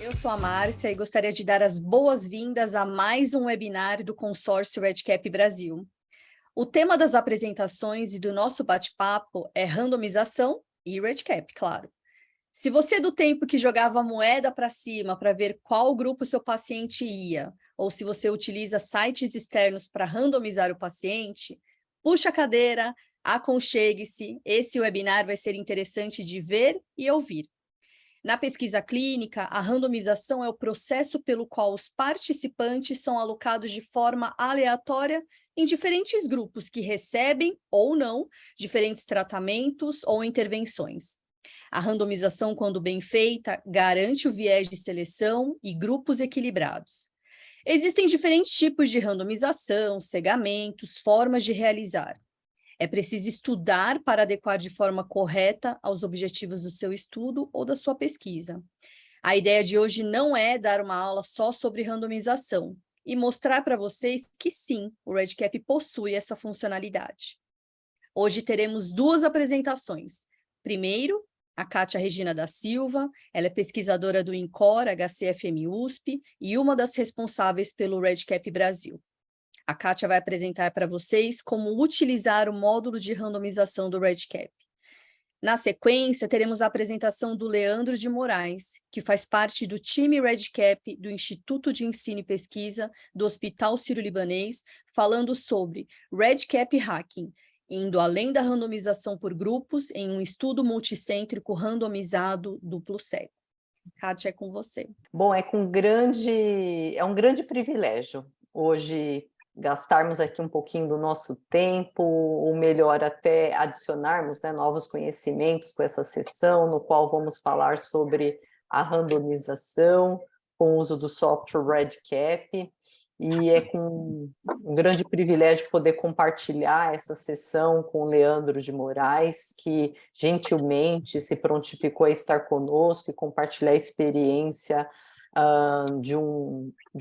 Eu sou a Márcia e gostaria de dar as boas-vindas a mais um webinar do consórcio REDCap Brasil. O tema das apresentações e do nosso bate-papo é randomização e REDCap, claro. Se você é do tempo que jogava a moeda para cima para ver qual grupo seu paciente ia, ou se você utiliza sites externos para randomizar o paciente, puxa a cadeira, aconchegue-se, esse webinar vai ser interessante de ver e ouvir. Na pesquisa clínica, a randomização é o processo pelo qual os participantes são alocados de forma aleatória em diferentes grupos que recebem ou não diferentes tratamentos ou intervenções. A randomização, quando bem feita, garante o viés de seleção e grupos equilibrados. Existem diferentes tipos de randomização, segmentos, formas de realizar. É preciso estudar para adequar de forma correta aos objetivos do seu estudo ou da sua pesquisa. A ideia de hoje não é dar uma aula só sobre randomização, e mostrar para vocês que sim, o REDCap possui essa funcionalidade. Hoje teremos duas apresentações. Primeiro, a Kátia Regina da Silva, ela é pesquisadora do INCOR, HCFM USP, e uma das responsáveis pelo REDCap Brasil. A Kátia vai apresentar para vocês como utilizar o módulo de randomização do REDCap. Na sequência, teremos a apresentação do Leandro de Moraes, que faz parte do time REDCap do Instituto de Ensino e Pesquisa do Hospital Sírio-Libanês, falando sobre REDCap Hacking, indo além da randomização por grupos em um estudo multicêntrico randomizado duplo cego. Kátia, é com você. Bom, é um grande privilégio hoje gastarmos aqui um pouquinho do nosso tempo, ou melhor, até adicionarmos, né, novos conhecimentos com essa sessão, no qual vamos falar sobre a randomização com o uso do software REDCap, e é com um grande privilégio poder compartilhar essa sessão com o Leandro de Moraes, que gentilmente se prontificou a estar conosco e compartilhar a experiência de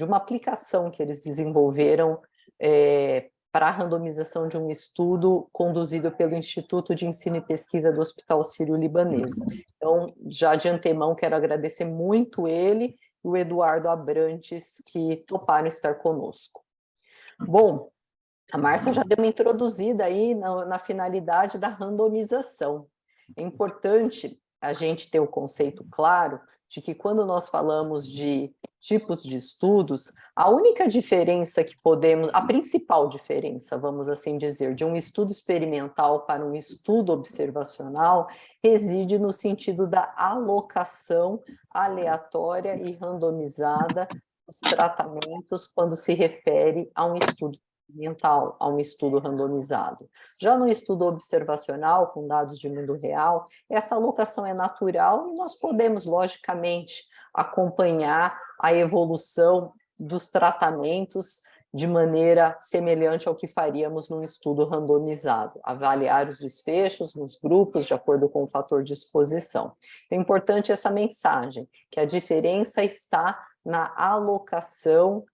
uma aplicação que eles desenvolveram para a randomização de um estudo conduzido pelo Instituto de Ensino e Pesquisa do Hospital Sírio-Libanês. Então, já de antemão, quero agradecer muito ele e o Eduardo Abrantes, que toparam estar conosco. Bom, a Márcia já deu uma introduzida aí na finalidade da randomização. É importante a gente ter o conceito claro de que quando nós falamos de tipos de estudos, a única diferença que podemos, a principal diferença, vamos assim dizer, de um estudo experimental para um estudo observacional, reside no sentido da alocação aleatória e randomizada dos tratamentos quando se refere a um estudo experimental, a um estudo randomizado. Já no estudo observacional, com dados de mundo real, essa alocação é natural e nós podemos, logicamente, acompanhar a evolução dos tratamentos de maneira semelhante ao que faríamos num estudo randomizado, avaliar os desfechos nos grupos de acordo com o fator de exposição. É importante essa mensagem, que a diferença está na alocação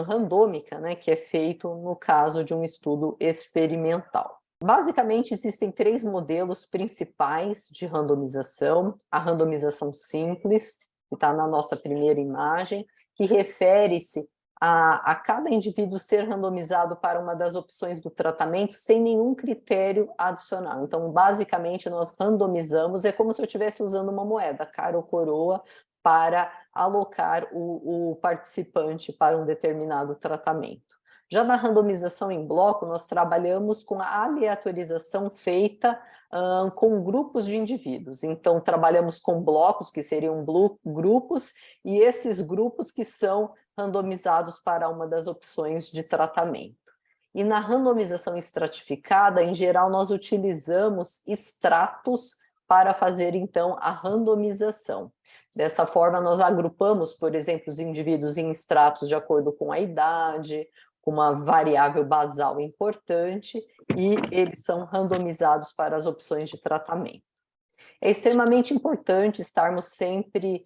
randômica, né, que é feito no caso de um estudo experimental. Basicamente, existem três modelos principais de randomização. A randomização simples, que está na nossa primeira imagem, que refere-se a cada indivíduo ser randomizado para uma das opções do tratamento sem nenhum critério adicional. Então, basicamente, nós randomizamos, é como se eu estivesse usando uma moeda, cara ou coroa, para alocar o participante para um determinado tratamento. Já na randomização em bloco, nós trabalhamos com a aleatorização feita com grupos de indivíduos. Então, trabalhamos com blocos, que seriam grupos, e esses grupos que são randomizados para uma das opções de tratamento. E na randomização estratificada, em geral, nós utilizamos estratos para fazer, então, a randomização. Dessa forma, nós agrupamos, por exemplo, os indivíduos em estratos de acordo com a idade, com uma variável basal importante, e eles são randomizados para as opções de tratamento. É extremamente importante estarmos sempre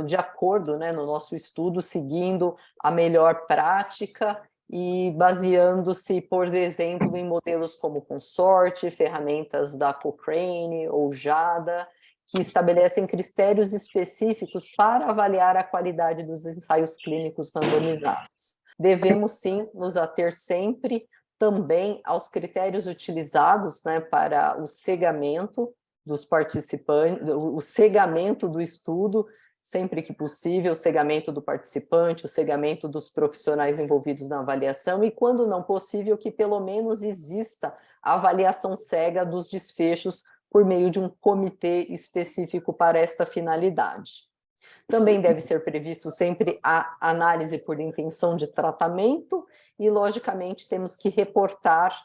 de acordo, né, no nosso estudo, seguindo a melhor prática e baseando-se, por exemplo, em modelos como Consorte, ferramentas da Cochrane ou JADA, que estabelecem critérios específicos para avaliar a qualidade dos ensaios clínicos randomizados. Devemos, sim, nos ater sempre também aos critérios utilizados, né, para o cegamento dos participantes, o cegamento do estudo, sempre que possível, o cegamento do participante, o cegamento dos profissionais envolvidos na avaliação e, quando não possível, que pelo menos exista a avaliação cega dos desfechos por meio de um comitê específico para esta finalidade. Também deve ser previsto sempre a análise por intenção de tratamento e, logicamente, temos que reportar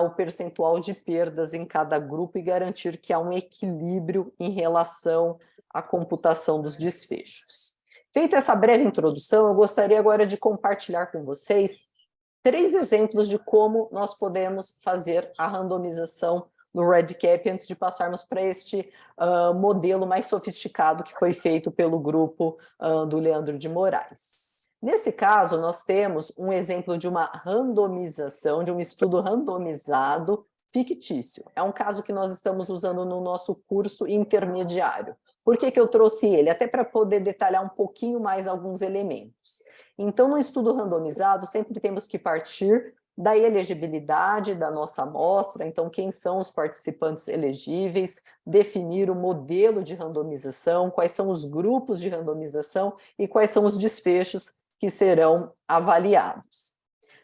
o percentual de perdas em cada grupo e garantir que há um equilíbrio em relação à computação dos desfechos. Feita essa breve introdução, eu gostaria agora de compartilhar com vocês 3 exemplos de como nós podemos fazer a randomização no REDCap antes de passarmos para este modelo mais sofisticado que foi feito pelo grupo do Leandro de Moraes. Nesse caso, nós temos um exemplo de uma randomização, de um estudo randomizado fictício. É um caso que nós estamos usando no nosso curso intermediário. Por que eu trouxe ele? Até para poder detalhar um pouquinho mais alguns elementos. Então, no estudo randomizado, sempre temos que partir da elegibilidade da nossa amostra, então quem são os participantes elegíveis, definir o modelo de randomização, quais são os grupos de randomização e quais são os desfechos que serão avaliados.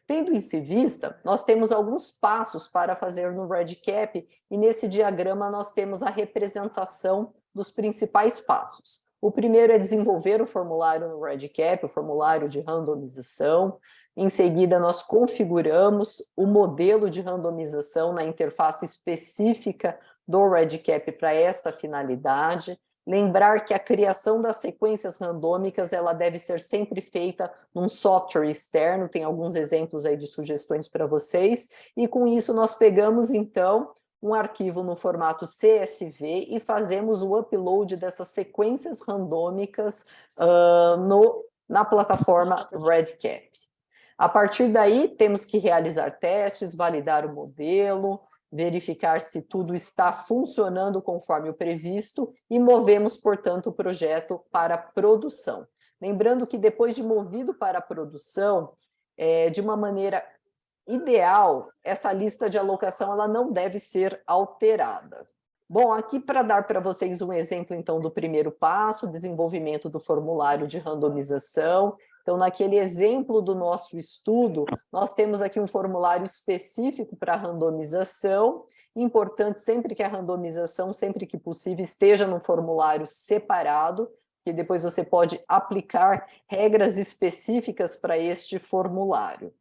Tendo isso em vista, nós temos alguns passos para fazer no REDCap e nesse diagrama nós temos a representação dos principais passos. O primeiro é desenvolver o formulário no REDCap, o formulário de randomização. Em seguida, nós configuramos o modelo de randomização na interface específica do REDCap para esta finalidade. Lembrar que a criação das sequências randômicas ela deve ser sempre feita num software externo, tem alguns exemplos aí de sugestões para vocês, e com isso nós pegamos, então, um arquivo no formato CSV e fazemos o upload dessas sequências randômicas na plataforma REDCap. A partir daí, temos que realizar testes, validar o modelo, verificar se tudo está funcionando conforme o previsto e movemos, portanto, o projeto para produção. Lembrando que depois de movido para a produção, de uma maneira ideal, essa lista de alocação ela não deve ser alterada. Bom, aqui para dar para vocês um exemplo, então, do primeiro passo, desenvolvimento do formulário de randomização. Então, naquele exemplo do nosso estudo, nós temos aqui um formulário específico para randomização. Importante sempre que a randomização, sempre que possível, esteja num formulário separado, que depois você pode aplicar regras específicas para este formulário.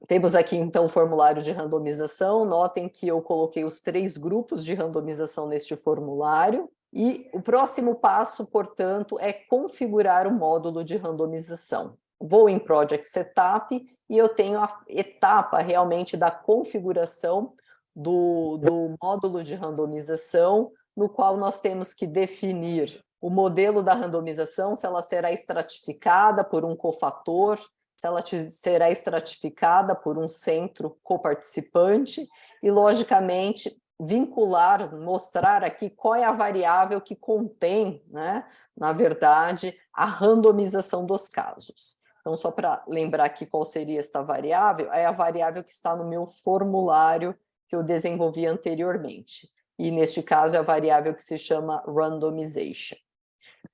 Temos aqui, então, o formulário de randomização. Notem que eu coloquei os 3 grupos de randomização neste formulário. E o próximo passo, portanto, é configurar o módulo de randomização. Vou em Project Setup e eu tenho a etapa realmente da configuração do módulo de randomização, no qual nós temos que definir o modelo da randomização, se ela será estratificada por um cofator, se ela será estratificada por um centro coparticipante e, logicamente, vincular, mostrar aqui qual é a variável que contém, né, na verdade, a randomização dos casos. Então, só para lembrar aqui qual seria esta variável, é a variável que está no meu formulário que eu desenvolvi anteriormente. E, neste caso, é a variável que se chama randomization.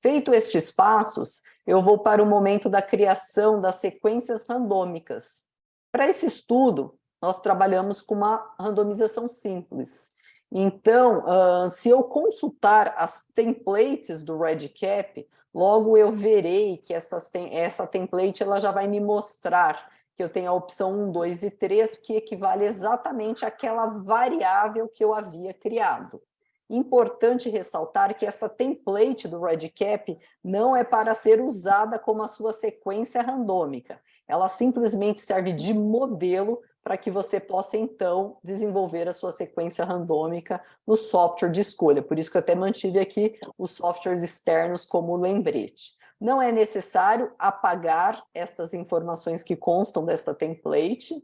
Feito estes passos, eu vou para o momento da criação das sequências randômicas. Para esse estudo, nós trabalhamos com uma randomização simples. Então, se eu consultar as templates do REDCap, logo eu verei que essa template ela já vai me mostrar que eu tenho a opção 1, 2 e 3, que equivale exatamente àquela variável que eu havia criado. Importante ressaltar que essa template do REDCap não é para ser usada como a sua sequência randômica. Ela simplesmente serve de modelo para que você possa, então, desenvolver a sua sequência randômica no software de escolha. Por isso que eu até mantive aqui os softwares externos como lembrete. Não é necessário apagar estas informações que constam desta template.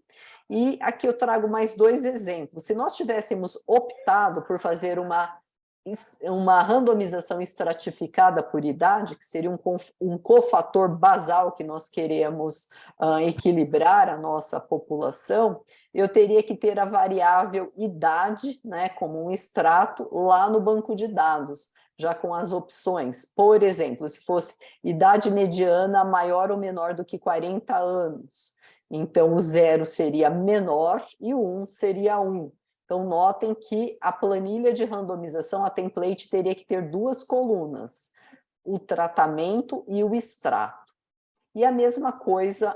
E aqui eu trago mais 2 exemplos. Se nós tivéssemos optado por fazer uma uma randomização estratificada por idade, que seria um cofator basal que nós queremos equilibrar a nossa população, eu teria que ter a variável idade, né, como um extrato, lá no banco de dados, já com as opções. Por exemplo, se fosse idade mediana maior ou menor do que 40 anos, então o 0 seria menor e o 1 seria 1. Então, notem que a planilha de randomização, a template, teria que ter duas colunas, o tratamento e o extrato. E a mesma coisa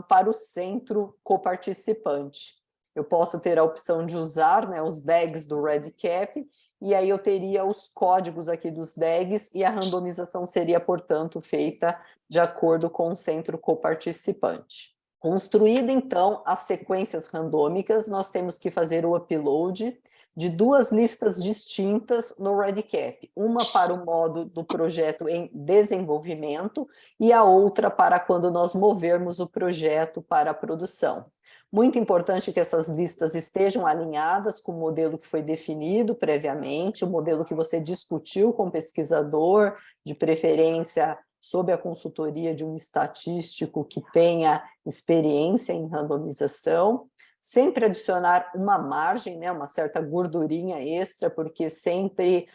para o centro coparticipante. Eu posso ter a opção de usar, né, os DAGs do REDCap, e aí eu teria os códigos aqui dos DAGs, e a randomização seria, portanto, feita de acordo com o centro coparticipante. Construída, então, as sequências randômicas, nós temos que fazer o upload de duas listas distintas no REDCap, uma para o modo do projeto em desenvolvimento e a outra para quando nós movermos o projeto para a produção. Muito importante que essas listas estejam alinhadas com o modelo que foi definido previamente, o modelo que você discutiu com o pesquisador, de preferência sob a consultoria de um estatístico que tenha experiência em randomização, sempre adicionar uma margem, né, uma certa gordurinha extra, porque sempre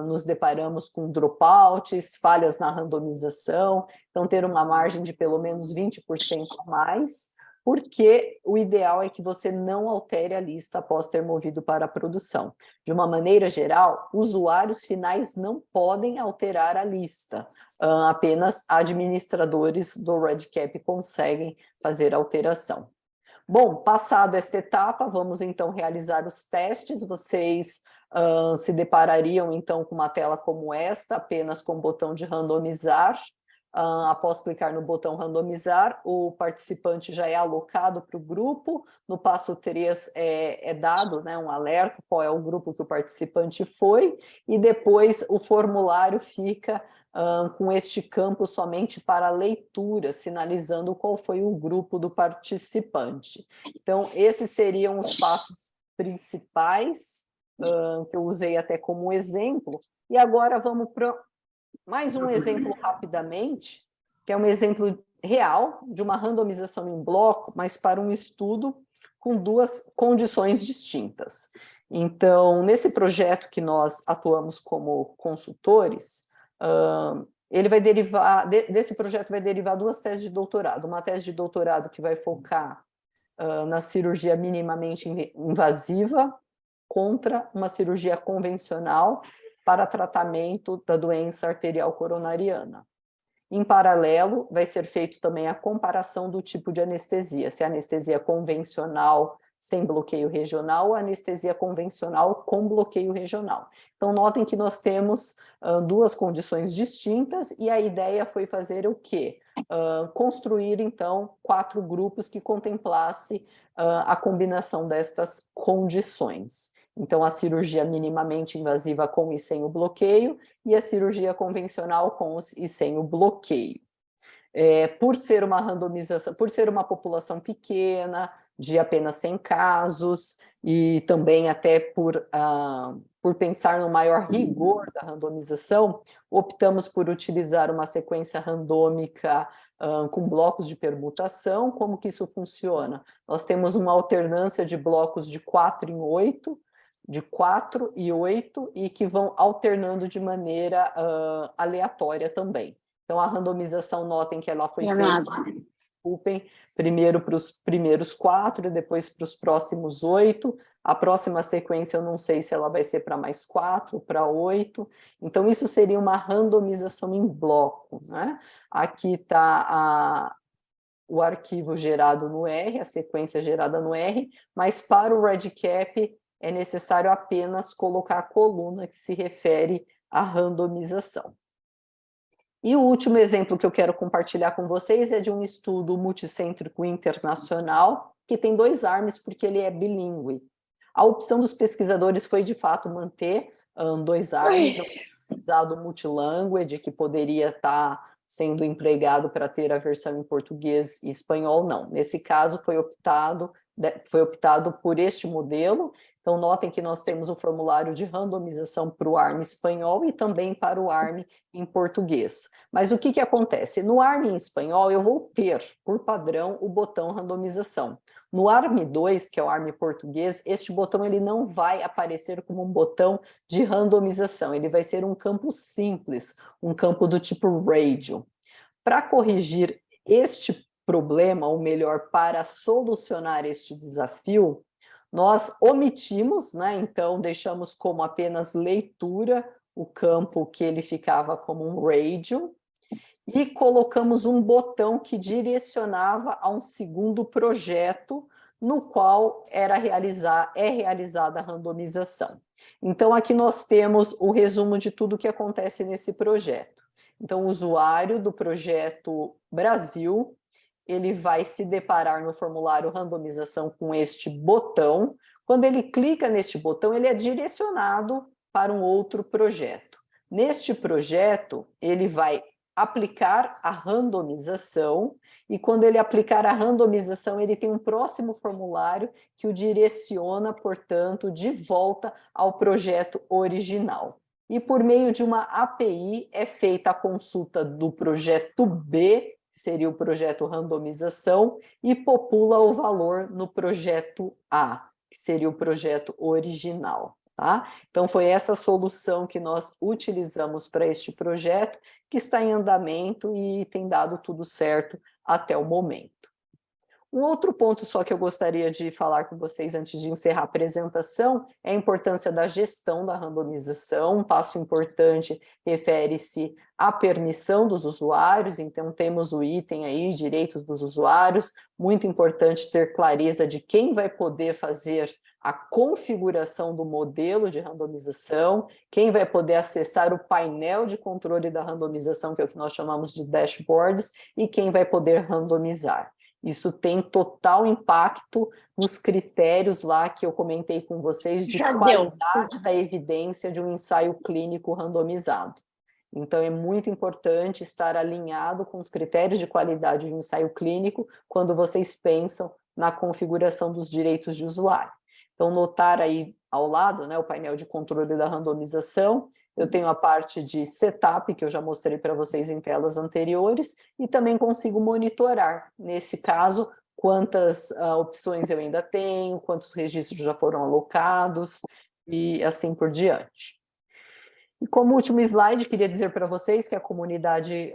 nos deparamos com dropouts, falhas na randomização, então ter uma margem de pelo menos 20% a mais, porque o ideal é que você não altere a lista após ter movido para a produção. De uma maneira geral, usuários finais não podem alterar a lista, apenas administradores do REDCap conseguem fazer alteração. Bom, passado esta etapa, vamos então realizar os testes. Vocês se deparariam então com uma tela como esta, apenas com o botão de randomizar. Após clicar no botão randomizar, o participante já é alocado para o grupo. No passo 3 é dado, né, um alerta, qual é o grupo que o participante foi, e depois o formulário fica com este campo somente para leitura, sinalizando qual foi o grupo do participante. Então, esses seriam os passos principais, que eu usei até como exemplo, e agora vamos para mais um exemplo rapidamente, que é um exemplo real de uma randomização em bloco, mas para um estudo com duas condições distintas. Então, nesse projeto que nós atuamos como consultores, ele vai derivar, desse projeto vai derivar duas teses de doutorado. Uma tese de doutorado que vai focar na cirurgia minimamente invasiva contra uma cirurgia convencional para tratamento da doença arterial coronariana. Em paralelo, vai ser feito também a comparação do tipo de anestesia, se é anestesia convencional sem bloqueio regional ou anestesia convencional com bloqueio regional. Então, notem que nós temos duas condições distintas e a ideia foi fazer o quê? Construir, então, 4 grupos que contemplasse a combinação destas condições. Então, a cirurgia minimamente invasiva com e sem o bloqueio e a cirurgia convencional com e sem o bloqueio. Por ser uma randomização, por ser uma população pequena, de apenas 100 casos, e também até por pensar no maior rigor da randomização, optamos por utilizar uma sequência randômica com blocos de permutação. Como que isso funciona? Nós temos uma alternância de blocos de 4 em 8, de 4 e 8, e que vão alternando de maneira aleatória também. Então, a randomização, notem que ela foi feita, desculpem, primeiro para os primeiros 4, depois para os próximos 8. A próxima sequência, eu não sei se ela vai ser para mais 4, para 8. Então, isso seria uma randomização em bloco, né? Aqui está o arquivo gerado no R, a sequência gerada no R, mas para o REDCap é necessário apenas colocar a coluna que se refere à randomização. E o último exemplo que eu quero compartilhar com vocês é de um estudo multicêntrico internacional, que tem 2 arms, porque ele é bilíngue. A opção dos pesquisadores foi, de fato, manter 2 arms, não utilizado o multilanguage, que poderia estar sendo empregado para ter a versão em português e espanhol, não. Nesse caso, foi optado por este modelo, Então, notem que nós temos o formulário de randomização para o ARM espanhol e também para o ARM em português. Mas o que acontece? No ARM em espanhol, eu vou ter, por padrão, o botão randomização. No ARM2, que é o ARM português, este botão ele não vai aparecer como um botão de randomização, ele vai ser um campo simples, um campo do tipo radio. Para corrigir este problema, ou melhor, para solucionar este desafio, nós omitimos, né? Então deixamos como apenas leitura o campo que ele ficava como um radio e colocamos um botão que direcionava a um segundo projeto no qual é realizada a randomização. Então aqui nós temos o resumo de tudo que acontece nesse projeto. Então o usuário do projeto Brasil, ele vai se deparar no formulário randomização com este botão. Quando ele clica neste botão, ele é direcionado para um outro projeto. Neste projeto, ele vai aplicar a randomização, e quando ele aplicar a randomização, ele tem um próximo formulário que o direciona, portanto, de volta ao projeto original. E por meio de uma API é feita a consulta do projeto B, seria o projeto randomização, e popula o valor no projeto A, que seria o projeto original. Tá? Então, foi essa solução que nós utilizamos para este projeto, que está em andamento e tem dado tudo certo até o momento. Um outro ponto só que eu gostaria de falar com vocês antes de encerrar a apresentação é a importância da gestão da randomização. Um passo importante refere-se à permissão dos usuários, então temos o item aí, direitos dos usuários, muito importante ter clareza de quem vai poder fazer a configuração do modelo de randomização, quem vai poder acessar o painel de controle da randomização, que é o que nós chamamos de dashboards, e quem vai poder randomizar. Isso tem total impacto nos critérios lá que eu comentei com vocês de qualidade da evidência de um ensaio clínico randomizado. Então, é muito importante estar alinhado com os critérios de qualidade de um ensaio clínico quando vocês pensam na configuração dos direitos de usuário. Então, notar aí ao lado, né, o painel de controle da randomização. Eu tenho a parte de setup, que eu já mostrei para vocês em telas anteriores, e também consigo monitorar, nesse caso, quantas opções eu ainda tenho, quantos registros já foram alocados, e assim por diante. E como último slide, queria dizer para vocês que a comunidade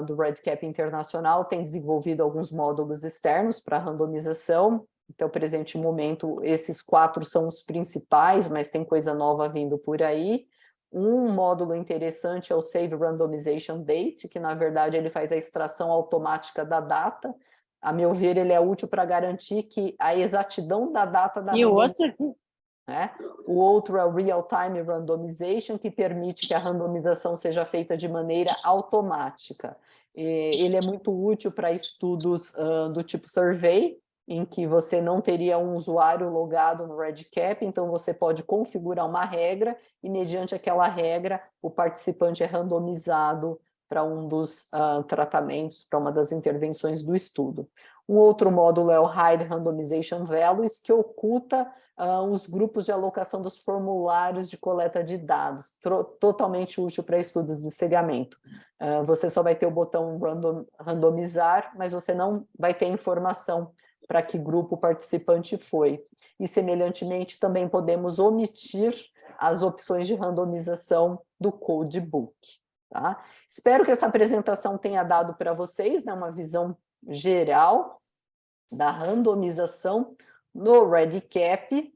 do REDCap Internacional tem desenvolvido alguns módulos externos para randomização. Até o presente momento, esses 4 são os principais, mas tem coisa nova vindo por aí. Um módulo interessante é o Save Randomization Date, que na verdade ele faz a extração automática da data. A meu ver, ele é útil para garantir que a exatidão da data da randomização. O outro é o Real Time Randomization, que permite que a randomização seja feita de maneira automática. Ele é muito útil para estudos do tipo survey, em que você não teria um usuário logado no REDCap, então você pode configurar uma regra e, mediante aquela regra, o participante é randomizado para um dos tratamentos, para uma das intervenções do estudo. Um outro módulo é o Hide Randomization Values, que oculta os grupos de alocação dos formulários de coleta de dados, totalmente útil para estudos de seriamento. Você só vai ter o botão randomizar, mas você não vai ter informação para que grupo o participante foi. E, semelhantemente, também podemos omitir as opções de randomização do codebook. Tá? Espero que essa apresentação tenha dado para vocês, né, uma visão geral da randomização no REDCap.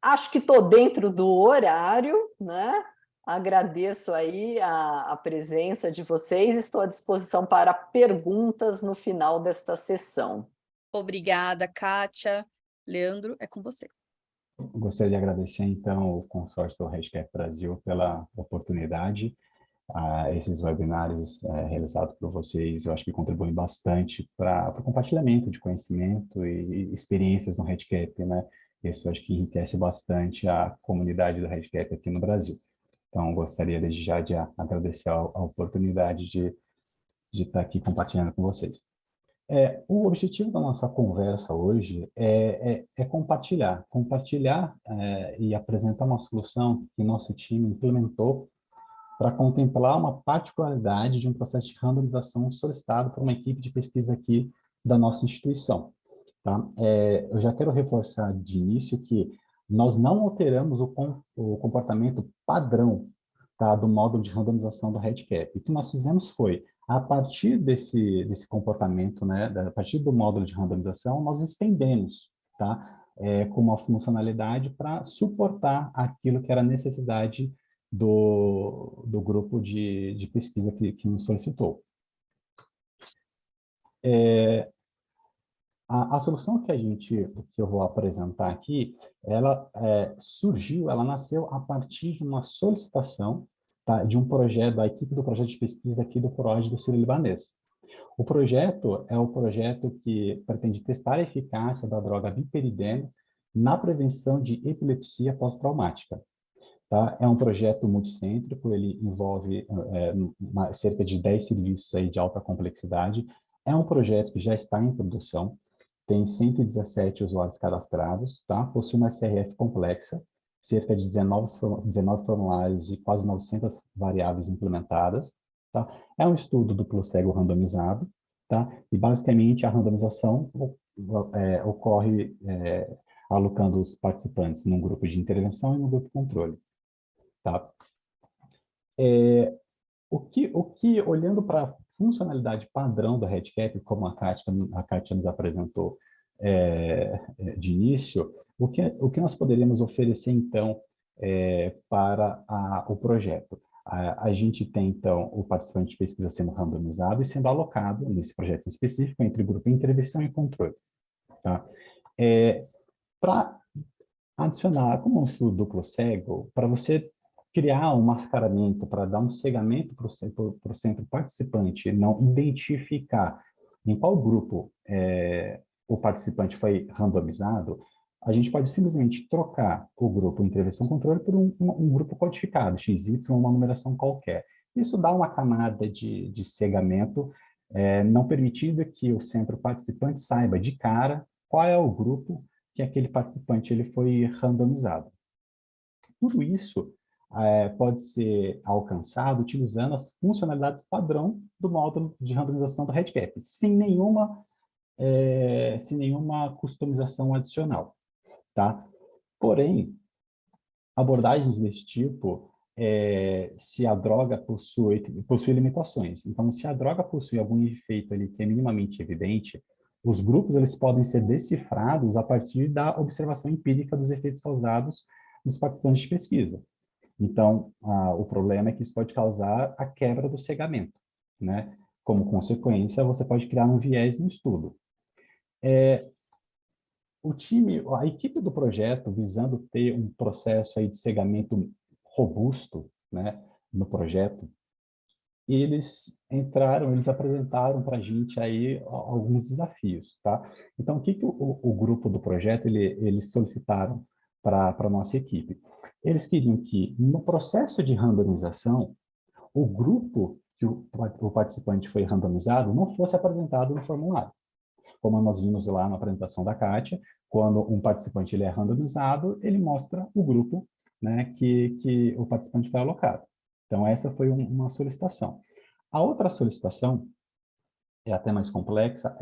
Acho que estou dentro do horário, né? Agradeço aí a presença de vocês, estou à disposição para perguntas no final desta sessão. Obrigada, Kátia. Leandro, é com você. Gostaria de agradecer, então, o consórcio REDCap Brasil pela oportunidade. Esses webinários realizados por vocês, eu acho que contribuem bastante para o compartilhamento de conhecimento e experiências no REDCap, né? Isso acho que enriquece bastante a comunidade do REDCap aqui no Brasil. Então, gostaria desde já de agradecer a oportunidade de estar aqui compartilhando com vocês. O objetivo da nossa conversa hoje é compartilhar e apresentar uma solução que nosso time implementou para contemplar uma particularidade de um processo de randomização solicitado por uma equipe de pesquisa aqui da nossa instituição. Tá? Eu já quero reforçar de início que nós não alteramos o comportamento padrão, tá, do módulo de randomização do REDCap. O que nós fizemos foi, a partir desse comportamento, né, a partir do módulo de randomização, nós estendemos, tá, com uma funcionalidade para suportar aquilo que era a necessidade do grupo de pesquisa que nos solicitou. A solução que eu vou apresentar aqui, ela ela nasceu a partir de uma solicitação, tá, de um projeto, da equipe do projeto de pesquisa aqui do PROD do Sírio-Libanês. O projeto é o projeto que pretende testar a eficácia da droga biperideno na prevenção de epilepsia pós-traumática. Tá? É um projeto multicêntrico, ele envolve cerca de 10 serviços aí de alta complexidade. É um projeto que já está em produção, tem 117 usuários cadastrados, tá? Possui uma SRF complexa, cerca de 19 formulários e quase 900 variáveis implementadas. Tá? É um estudo duplo cego randomizado, tá? E basicamente a randomização ocorre alocando os participantes num grupo de intervenção e no grupo controle. Tá? Olhando para a funcionalidade padrão do REDCap, como a Kátia nos apresentou de início, o que nós poderíamos oferecer, então, para o projeto? A gente tem, então, o participante de pesquisa sendo randomizado e sendo alocado, nesse projeto específico, entre grupo de intervenção e controle. Tá? Para adicionar, como um estudo duplo cego, para você criar um mascaramento, para dar um cegamento para o centro participante, não identificar em qual grupo o participante foi randomizado, a gente pode simplesmente trocar o grupo intervenção-controle por um grupo codificado, XY, uma numeração qualquer. Isso dá uma camada de cegamento, não permitindo que o centro participante saiba de cara qual é o grupo que aquele participante ele foi randomizado. Tudo isso pode ser alcançado utilizando as funcionalidades padrão do módulo de randomização do REDCap, sem nenhuma customização adicional. Tá? Porém, abordagens desse tipo, se a droga possui limitações. Então, se a droga possui algum efeito ali que é minimamente evidente, os grupos eles podem ser decifrados a partir da observação empírica dos efeitos causados nos participantes de pesquisa. Então, o problema é que isso pode causar a quebra do cegamento, né? Como consequência, você pode criar um viés no estudo. A equipe do projeto, visando ter um processo aí de cegamento robusto, né, no projeto, eles apresentaram para a gente aí alguns desafios, tá? Então, o que o grupo do projeto, eles solicitaram para a nossa equipe? Eles queriam que, no processo de randomização, o grupo que o participante foi randomizado não fosse apresentado no formulário. Como nós vimos lá na apresentação da Kátia, quando um participante ele é randomizado, ele mostra o grupo, né, que o participante foi alocado. Então, essa foi uma solicitação. A outra solicitação, é até mais complexa,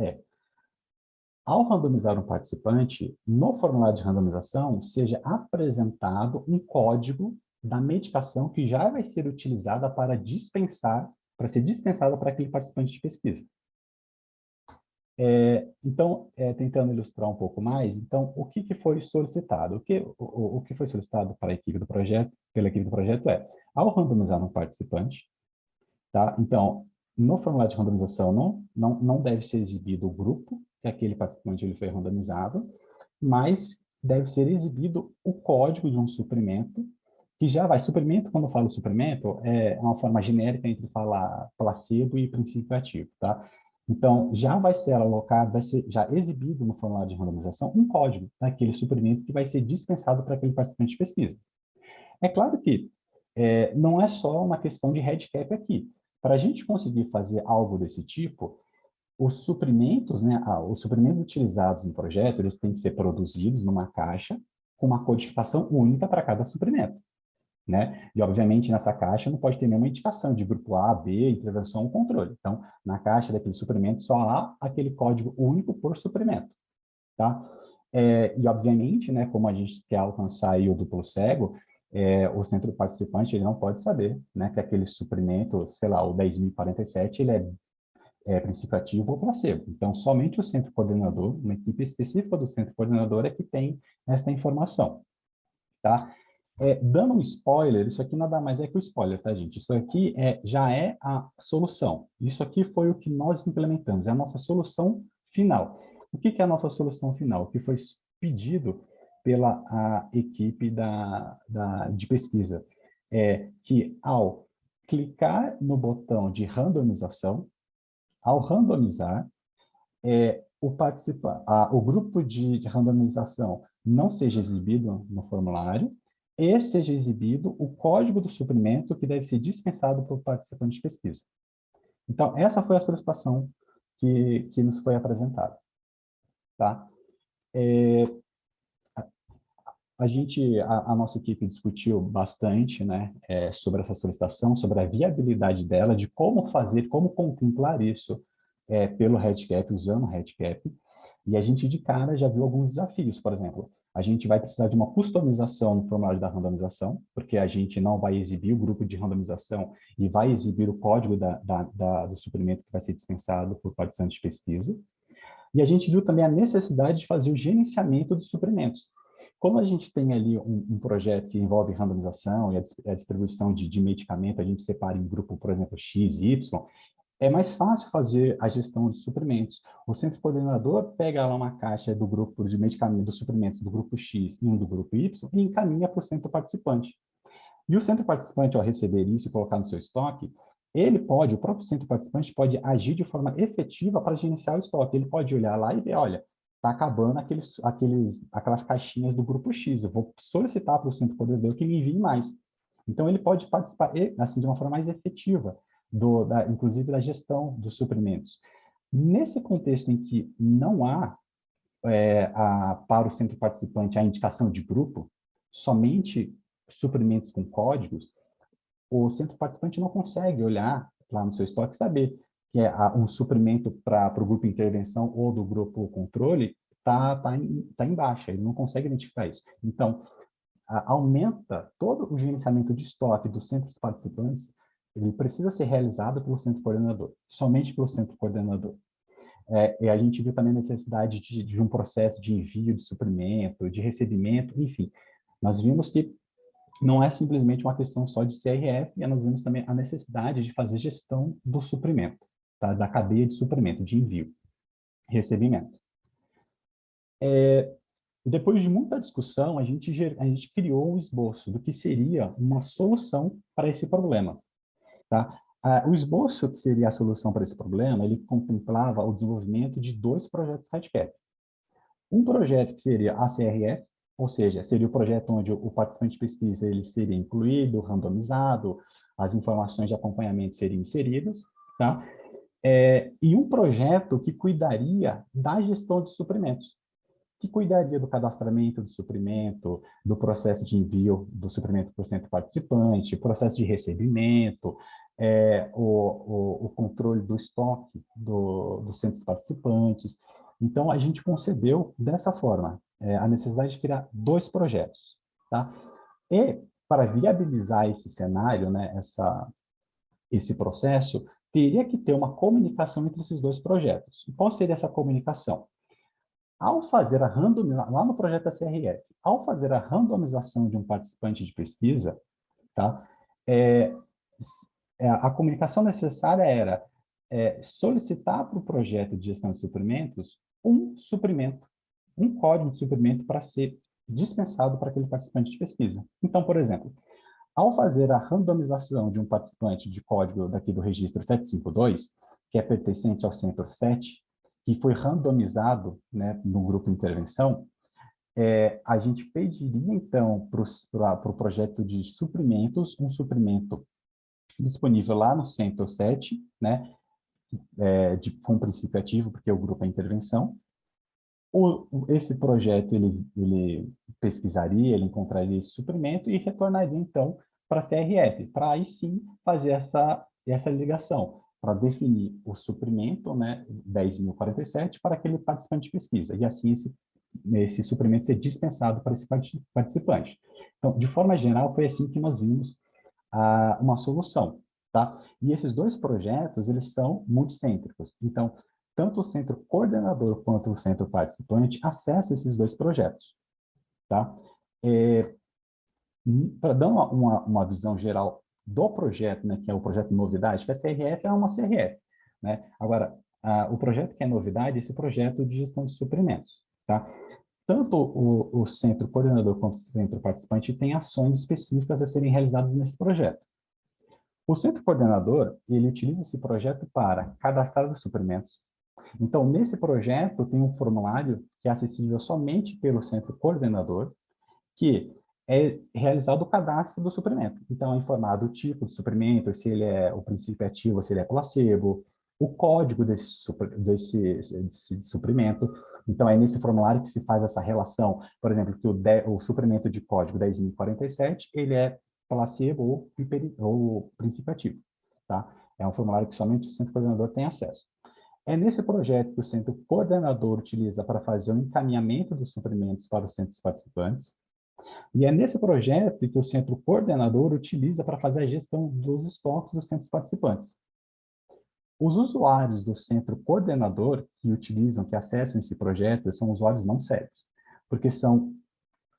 ao randomizar um participante, no formulário de randomização, seja apresentado um código da medicação que já vai ser utilizada para ser dispensada para aquele participante de pesquisa. Então, tentando ilustrar um pouco mais, então, o que foi solicitado? O que foi solicitado para a equipe do projeto, pela equipe do projeto ao randomizar um participante, tá? Então, no formulário de randomização não deve ser exibido o grupo que aquele participante ele foi randomizado, mas deve ser exibido o código de um suprimento, que já vai. Suprimento, quando eu falo suprimento, é uma forma genérica entre falar placebo e princípio ativo, tá? Então, já vai ser alocado, vai ser já exibido no formulário de randomização um código daquele suprimento que vai ser dispensado para aquele participante de pesquisa. É claro que não é só uma questão de REDCap aqui. Para a gente conseguir fazer algo desse tipo, os suprimentos, né, os suprimentos utilizados no projeto, eles têm que ser produzidos numa caixa com uma codificação única para cada suprimento, né? E, obviamente, nessa caixa não pode ter nenhuma indicação de grupo A, B, intervenção ou controle. Então, na caixa daquele suprimento só há aquele código único por suprimento, tá? E, obviamente, né, como a gente quer alcançar aí o duplo cego, o centro participante ele não pode saber, né, que aquele suprimento, sei lá, o 10.047, ele é princípio ativo ou placebo. Então, somente o centro coordenador, uma equipe específica do centro coordenador é que tem essa informação, tá? Dando um spoiler, isso aqui nada mais é que o spoiler, tá, gente? Isso aqui já é a solução. Isso aqui foi o que nós implementamos, é a nossa solução final. O que é a nossa solução final? O que foi pedido pela equipe de pesquisa é que, ao clicar no botão de randomização, ao randomizar, o grupo de randomização não seja exibido no formulário e seja exibido o código do suprimento que deve ser dispensado pelo participante de pesquisa. Então, essa foi a solicitação que nos foi apresentada. Tá? A nossa equipe discutiu bastante, né, sobre essa solicitação, sobre a viabilidade dela, de como fazer, como contemplar isso pelo REDCap, usando o REDCap, e a gente de cara já viu alguns desafios. Por exemplo, a gente vai precisar de uma customização no formulário da randomização, porque a gente não vai exibir o grupo de randomização e vai exibir o código do suprimento que vai ser dispensado por participante de pesquisa. E a gente viu também a necessidade de fazer o gerenciamento dos suprimentos. Como a gente tem ali um projeto que envolve randomização e a distribuição de medicamento, a gente separa em grupo, por exemplo, X e Y, é mais fácil fazer a gestão de suprimentos. O centro coordenador pega lá uma caixa do grupo de medicamentos, dos suprimentos do grupo X e um do grupo Y e encaminha para o centro participante. E o centro participante, ao receber isso e colocar no seu estoque, o próprio centro participante pode agir de forma efetiva para gerenciar o estoque. Ele pode olhar lá e ver, olha, está acabando aquelas caixinhas do grupo X, eu vou solicitar para o centro coordenador que me envie mais. Então, ele pode participar assim, de uma forma mais efetiva, inclusive da gestão dos suprimentos. Nesse contexto em que não há, para o centro participante, a indicação de grupo, somente suprimentos com códigos, o centro participante não consegue olhar lá no seu estoque e saber que um suprimento para o grupo intervenção ou do grupo controle tá em baixa, ele não consegue identificar isso. Então, aumenta todo o gerenciamento de estoque dos centros participantes, ele precisa ser realizado pelo centro coordenador, somente pelo centro coordenador. E a gente viu também a necessidade de um processo de envio de suprimento, de recebimento, enfim. Nós vimos que não é simplesmente uma questão só de CRF, e nós vimos também a necessidade de fazer gestão do suprimento, tá? Da cadeia de suprimento, de envio, recebimento. Depois de muita discussão, a gente criou um esboço do que seria uma solução para esse problema. Tá? O esboço que seria a solução para esse problema, ele contemplava o desenvolvimento de 2 projetos REDCap. Um projeto que seria a CRF, ou seja, seria o projeto onde o participante de pesquisa ele seria incluído, randomizado, as informações de acompanhamento seriam inseridas, tá? E um projeto que cuidaria da gestão de suprimentos, que cuidaria do cadastramento do suprimento, do processo de envio do suprimento para o centro participante, processo de recebimento, o controle do estoque dos centros participantes. Então, a gente concebeu dessa forma, a necessidade de criar 2 projetos. Tá? E, para viabilizar esse cenário, né, esse processo, teria que ter uma comunicação entre esses 2 projetos. E qual seria essa comunicação? Ao fazer a randomização, lá no projeto da CRF, ao fazer a randomização de um participante de pesquisa, tá? A comunicação necessária era solicitar para o projeto de gestão de suprimentos um suprimento, um código de suprimento para ser dispensado para aquele participante de pesquisa. Então, por exemplo, ao fazer a randomização de um participante de código daqui do registro 752, que é pertencente ao centro 7, que foi randomizado, né, no grupo intervenção, a gente pediria, então, para o projeto de suprimentos, um suprimento disponível lá no Centro 7, né, com princípio ativo, porque o grupo é intervenção. Esse projeto, ele pesquisaria, ele encontraria esse suprimento e retornaria, então, para a CRF, para aí sim fazer essa ligação, para definir o suprimento, né, 10.047, para aquele participante de pesquisa, e assim esse suprimento ser dispensado para esse participante. Então, de forma geral, foi assim que nós vimos uma solução, tá? E esses dois projetos, eles são multicêntricos. Então, tanto o centro coordenador quanto o centro participante acessam esses dois projetos, tá? Para dar uma visão geral do projeto, né, que é o projeto novidade, que a CRF é uma CRF, né? Agora, o projeto que é novidade é esse projeto de gestão de suprimentos, tá? Tanto o centro coordenador quanto o centro participante têm ações específicas a serem realizadas nesse projeto. O centro coordenador, ele utiliza esse projeto para cadastrar os suprimentos. Então, nesse projeto, tem um formulário que é acessível somente pelo centro coordenador, que é realizado o cadastro do suprimento. Então, é informado o tipo de suprimento, se ele é o princípio ativo, se ele é placebo, o código desse suprimento. Então, é nesse formulário que se faz essa relação, por exemplo, que o suprimento de código 10.047, ele é placebo ou princípio ativo. Tá? É um formulário que somente o centro coordenador tem acesso. É nesse projeto que o centro coordenador utiliza para fazer o encaminhamento dos suprimentos para os centros participantes. E é nesse projeto que o centro coordenador utiliza para fazer a gestão dos estoques dos centros participantes. Os usuários do centro coordenador que acessam esse projeto, são usuários não sérios, porque são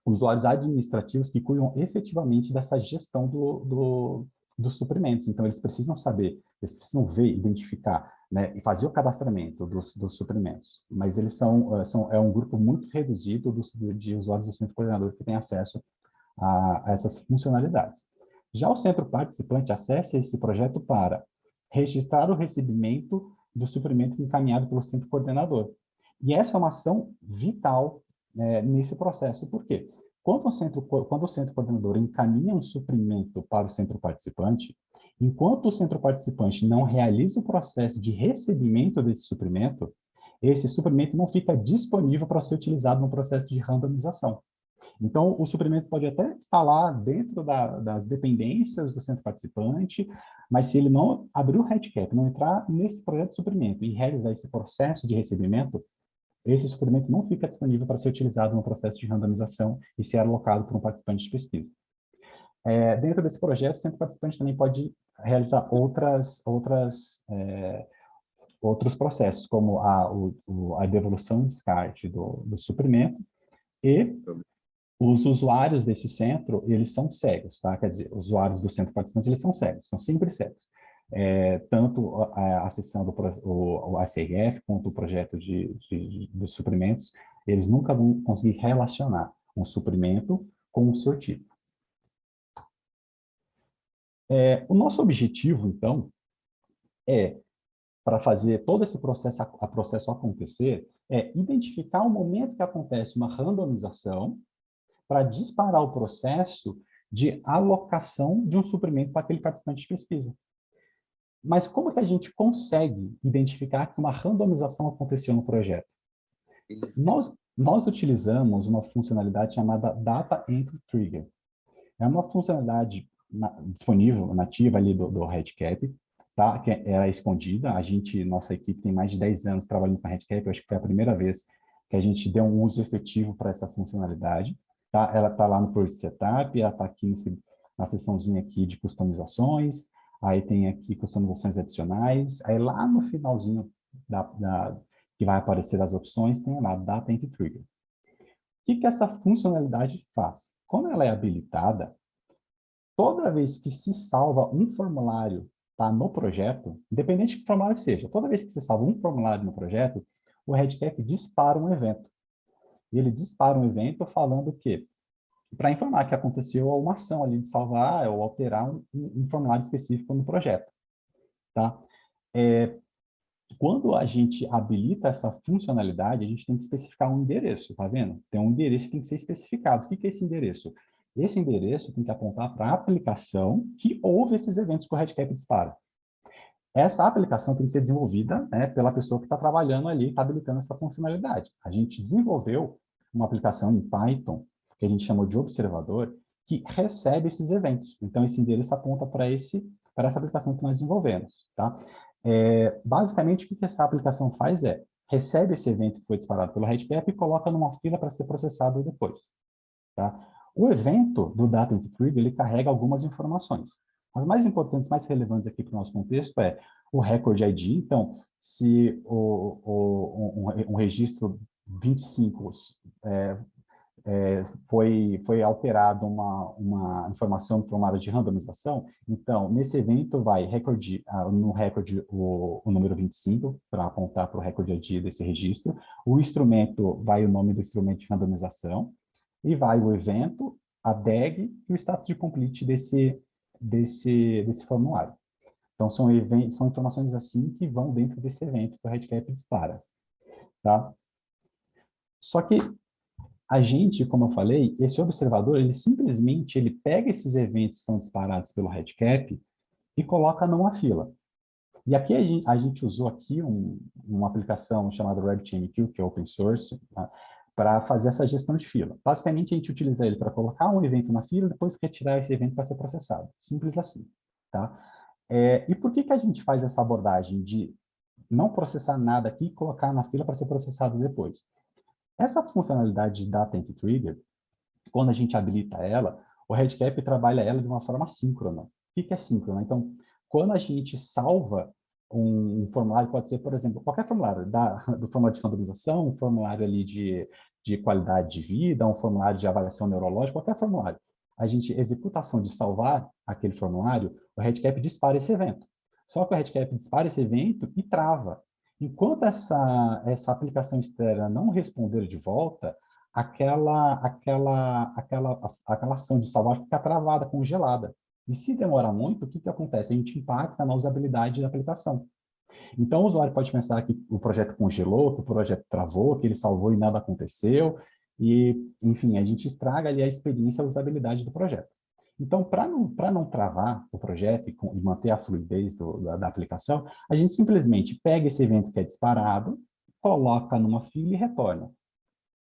usuários administrativos que cuidam efetivamente dessa gestão dos suprimentos. Então, eles precisam saber, eles precisam ver, identificar, né, e fazer o cadastramento dos suprimentos. Mas eles é um grupo muito reduzido de usuários do centro coordenador que tem acesso a essas funcionalidades. Já o centro participante acessa esse projeto para registrar o recebimento do suprimento encaminhado pelo centro coordenador. E essa é uma ação vital nesse processo. Por quê? Quando o centro coordenador encaminha um suprimento para o centro participante, enquanto o centro participante não realiza o processo de recebimento desse suprimento, esse suprimento não fica disponível para ser utilizado no processo de randomização. Então, o suprimento pode até estar lá dentro das dependências do centro participante, mas se ele não abrir o REDCap, não entrar nesse projeto de suprimento e realizar esse processo de recebimento, esse suprimento não fica disponível para ser utilizado no processo de randomização e ser alocado por um participante de pesquisa. Dentro desse projeto, o centro participante também pode realizar outros processos, como a devolução e descarte do suprimento, e os usuários desse centro, eles são cegos, tá? Quer dizer, os usuários do centro participante, eles são cegos, são sempre cegos. Tanto acessando a CRF quanto o projeto de suprimentos, eles nunca vão conseguir relacionar um suprimento com o seu tipo. O nosso objetivo, então, para fazer todo esse processo acontecer, é identificar o momento que acontece uma randomização para disparar o processo de alocação de um suprimento para aquele participante de pesquisa. Mas como que a gente consegue identificar que uma randomização aconteceu no projeto? Nós utilizamos uma funcionalidade chamada Data Entry Trigger. É uma funcionalidade disponível, nativa ali do REDCap, tá? Que é escondida. Nossa equipe tem mais de 10 anos trabalhando com a REDCap, eu acho que foi a primeira vez que a gente deu um uso efetivo para essa funcionalidade. Tá? Ela está lá no Project Setup, ela está aqui na seçãozinha aqui de customizações, aí tem aqui customizações adicionais, aí lá no finalzinho que vai aparecer as opções, tem lá Data Entry Trigger. O que essa funcionalidade faz? Quando ela é habilitada, toda vez que se salva um formulário no projeto, independente de que formulário seja, toda vez que se salva um formulário no projeto, o REDCap dispara um evento. E ele dispara um evento falando que, para informar que aconteceu uma ação ali de salvar ou alterar um formulário específico no projeto. Tá? Quando a gente habilita essa funcionalidade, a gente tem que especificar um endereço, tá vendo? Tem um endereço que tem que ser especificado. O que é esse endereço? Esse endereço tem que apontar para a aplicação que houve esses eventos que o REDCap dispara. Essa aplicação tem que ser desenvolvida, né, pela pessoa que está trabalhando ali, está habilitando essa funcionalidade. A gente desenvolveu uma aplicação em Python, que a gente chamou de observador, que recebe esses eventos. Então, esse endereço aponta para essa aplicação que nós desenvolvemos. Tá? Basicamente, o que essa aplicação faz é, recebe esse evento que foi disparado pelo Redcap e coloca numa fila para ser processado depois. Tá? O evento do Data Entry Trigger, ele carrega algumas informações. As mais importantes, mais relevantes aqui para o nosso contexto é o Record ID. Então, se um registro 25 foi alterado uma informação no formulário de randomização, então, nesse evento vai no recorde o número 25, para apontar para o Record ID desse registro, o instrumento vai o nome do instrumento de randomização, e vai o evento, a DAG e o status de complete desse formulário. Então, são informações assim que vão dentro desse evento que o Redcap dispara. Tá? Só que a gente, como eu falei, esse observador, ele simplesmente pega esses eventos que são disparados pelo Redcap e coloca numa fila. E aqui a gente usou aqui uma aplicação chamada RabbitMQ, que é open source, tá? Para fazer essa gestão de fila. Basicamente, a gente utiliza ele para colocar um evento na fila e depois retirar esse evento para ser processado. Simples assim. Tá? E por que a gente faz essa abordagem de não processar nada aqui e colocar na fila para ser processado depois? Essa funcionalidade de Data Entry Trigger, quando a gente habilita ela, o Redcap trabalha ela de uma forma síncrona. O que é síncrona? Então, quando a gente salva um formulário, pode ser, por exemplo, qualquer formulário, do formulário de randomização, um formulário ali de qualidade de vida, um formulário de avaliação neurológica, qualquer formulário. A gente executa a ação de salvar aquele formulário, o Redcap dispara esse evento. Só que o Redcap dispara esse evento e trava. Enquanto essa aplicação externa não responder de volta, aquela ação de salvar fica travada, congelada. E se demorar muito, o que acontece? A gente impacta na usabilidade da aplicação. Então, o usuário pode pensar que o projeto congelou, que o projeto travou, que ele salvou e nada aconteceu. E, enfim, a gente estraga ali a experiência e a usabilidade do projeto. Então, para não travar o projeto e manter a fluidez da aplicação, a gente simplesmente pega esse evento que é disparado, coloca numa fila e retorna.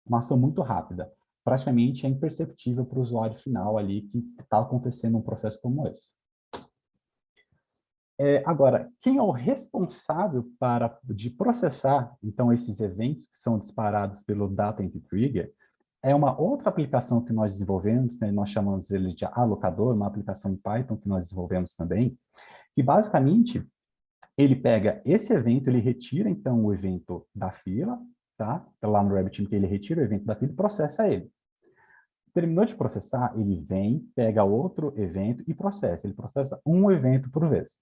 Uma ação muito rápida. Praticamente é imperceptível para o usuário final ali que está acontecendo um processo como esse. Agora, quem é o responsável de processar, então, esses eventos que são disparados pelo Data Entry Trigger? É uma outra aplicação que nós desenvolvemos, né? Nós chamamos ele de Alocador, uma aplicação em Python que nós desenvolvemos também, que basicamente ele pega esse evento, ele retira então o evento da fila, tá? Lá no RabbitMQ ele retira o evento da fila e processa ele. Terminou de processar, ele vem, pega outro evento e processa. Ele processa um evento por vez,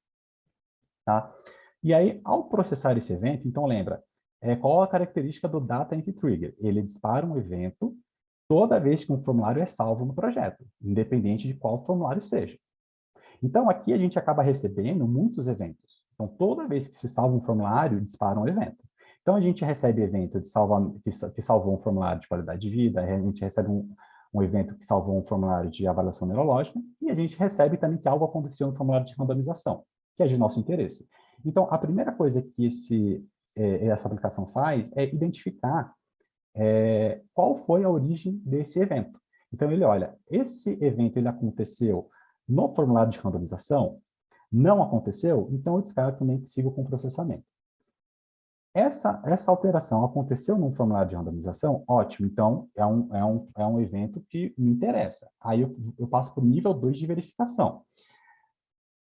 tá? E aí, ao processar esse evento, então lembra, qual a característica do Data Entry Trigger? Ele dispara um evento toda vez que um formulário é salvo no projeto, independente de qual formulário seja. Então, aqui a gente acaba recebendo muitos eventos. Então, toda vez que se salva um formulário, dispara um evento. Então, a gente recebe evento que salvou um formulário de qualidade de vida, a gente recebe um evento que salvou um formulário de avaliação neurológica, e a gente recebe também que algo aconteceu no formulário de randomização, que é de nosso interesse. Então, a primeira coisa que essa aplicação faz é identificar qual foi a origem desse evento. Então, ele olha, esse evento ele aconteceu no formulário de randomização? Não aconteceu? Então, eu descarto também que sigo com o processamento. Essa alteração aconteceu num formulário de randomização? Ótimo, então é um evento que me interessa. Aí eu passo para o nível 2 de verificação.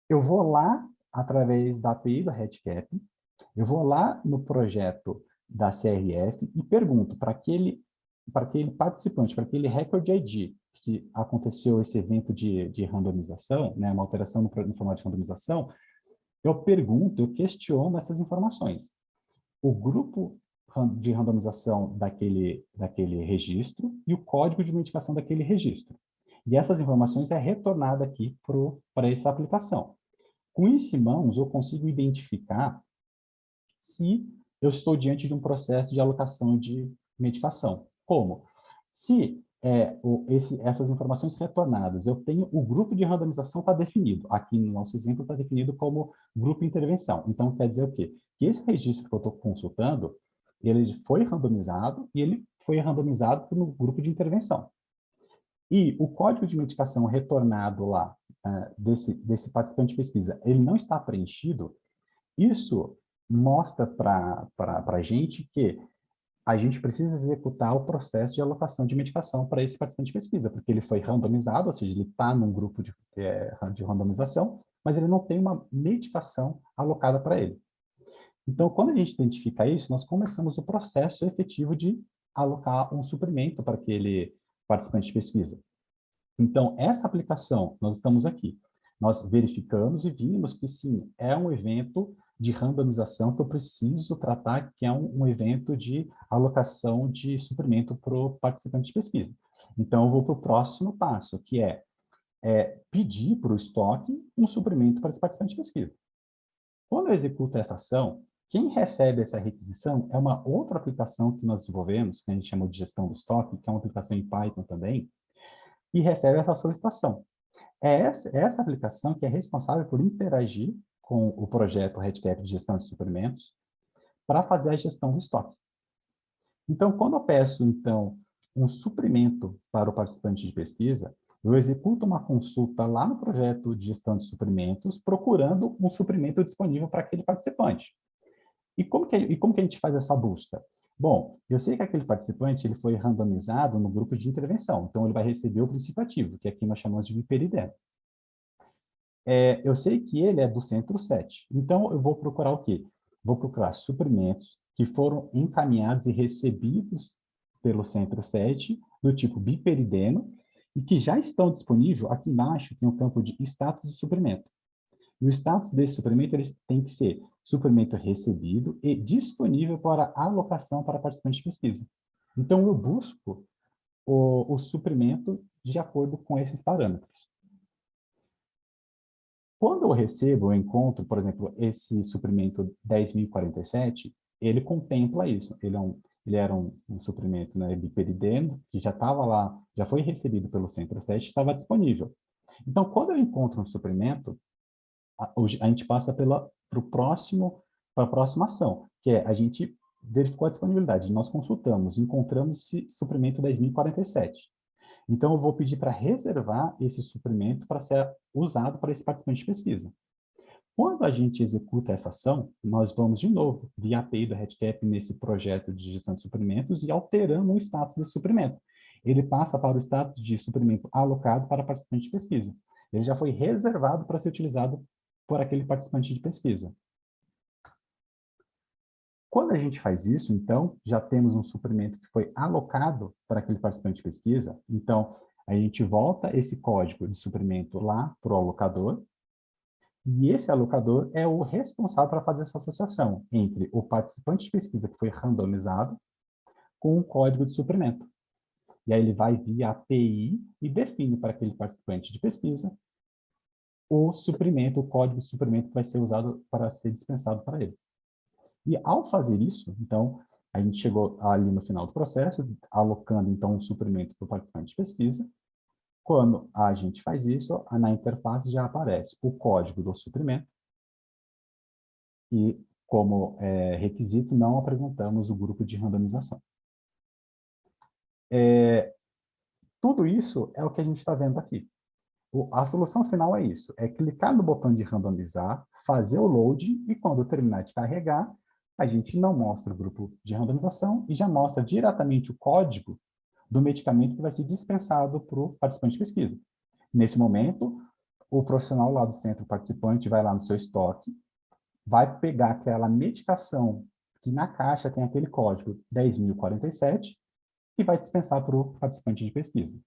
Eu vou lá, através da API do Redcap, eu vou lá no projeto da CRF e pergunto para aquele participante, para aquele Record ID que aconteceu esse evento de randomização, né, uma alteração no formulário de randomização, eu questiono essas informações. O grupo de randomização daquele registro e o código de identificação daquele registro. E essas informações é retornada aqui para essa aplicação. Com isso em mãos, eu consigo identificar se eu estou diante de um processo de alocação de medicação. Como? Se essas informações retornadas. Eu tenho o grupo de randomização está definido. Aqui no nosso exemplo está definido como grupo de intervenção. Então, quer dizer o quê? Que esse registro que eu estou consultando, ele foi randomizado e ele foi randomizado no grupo de intervenção. E o código de medicação retornado lá, desse participante de pesquisa, ele não está preenchido, isso mostra para a gente que a gente precisa executar o processo de alocação de medicação para esse participante de pesquisa, porque ele foi randomizado, ou seja, ele está num grupo de randomização, mas ele não tem uma medicação alocada para ele. Então, quando a gente identifica isso, nós começamos o processo efetivo de alocar um suprimento para aquele participante de pesquisa. Então, essa aplicação, nós estamos aqui. Nós verificamos e vimos que, sim, é um evento de randomização que eu preciso tratar, que é um evento de alocação de suprimento para o participante de pesquisa. Então, eu vou para o próximo passo, que é pedir para o estoque um suprimento para esse participante de pesquisa. Quando eu executo essa ação, quem recebe essa requisição é uma outra aplicação que nós desenvolvemos, que a gente chama de gestão do estoque, que é uma aplicação em Python também, e recebe essa solicitação. É essa aplicação que é responsável por interagir com o projeto REDCap de gestão de suprimentos para fazer a gestão do estoque. Então, quando eu peço, então, um suprimento para o participante de pesquisa, eu executo uma consulta lá no projeto de gestão de suprimentos, procurando um suprimento disponível para aquele participante. E como que a gente faz essa busca? Bom, eu sei que aquele participante ele foi randomizado no grupo de intervenção, então ele vai receber o princípio ativo, que aqui nós chamamos de biperideno. Eu sei que ele é do centro 7, então eu vou procurar o quê? Vou procurar suprimentos que foram encaminhados e recebidos pelo centro 7, do tipo biperideno, e que já estão disponíveis, aqui embaixo tem um campo de status do suprimento. E o status desse suprimento ele tem que ser suprimento recebido e disponível para alocação para participante de pesquisa. Então, eu busco o suprimento de acordo com esses parâmetros. Quando eu recebo, eu encontro, por exemplo, esse suprimento 10.047, ele contempla isso. Ele era um suprimento, né, biperideno, que já estava lá, já foi recebido pelo Centro 7, estava disponível. Então, quando eu encontro um suprimento, a gente passa para a próxima ação, que é a gente verificou a disponibilidade, nós consultamos, encontramos esse suprimento 10.047. Então, eu vou pedir para reservar esse suprimento para ser usado para esse participante de pesquisa. Quando a gente executa essa ação, nós vamos de novo via API do REDCap nesse projeto de gestão de suprimentos e alteramos o status desse suprimento. Ele passa para o status de suprimento alocado para participante de pesquisa. Ele já foi reservado para ser utilizado por aquele participante de pesquisa. Quando a gente faz isso, então, já temos um suprimento que foi alocado para aquele participante de pesquisa. Então, a gente volta esse código de suprimento lá para o alocador, e esse alocador é o responsável para fazer essa associação entre o participante de pesquisa que foi randomizado com o código de suprimento. E aí ele vai via API e define para aquele participante de pesquisa o suprimento, o código de suprimento que vai ser usado para ser dispensado para ele. E ao fazer isso, então, a gente chegou ali no final do processo, alocando, então, um suprimento para o participante de pesquisa. Quando a gente faz isso, na interface já aparece o código do suprimento e, como requisito, não apresentamos o grupo de randomização. Tudo isso é o que a gente está vendo aqui. A solução final é isso, é clicar no botão de randomizar, fazer o load e quando terminar de carregar, a gente não mostra o grupo de randomização e já mostra diretamente o código do medicamento que vai ser dispensado para o participante de pesquisa. Nesse momento, o profissional lá do centro participante vai lá no seu estoque, vai pegar aquela medicação que na caixa tem aquele código 10.047 e vai dispensar para o participante de pesquisa.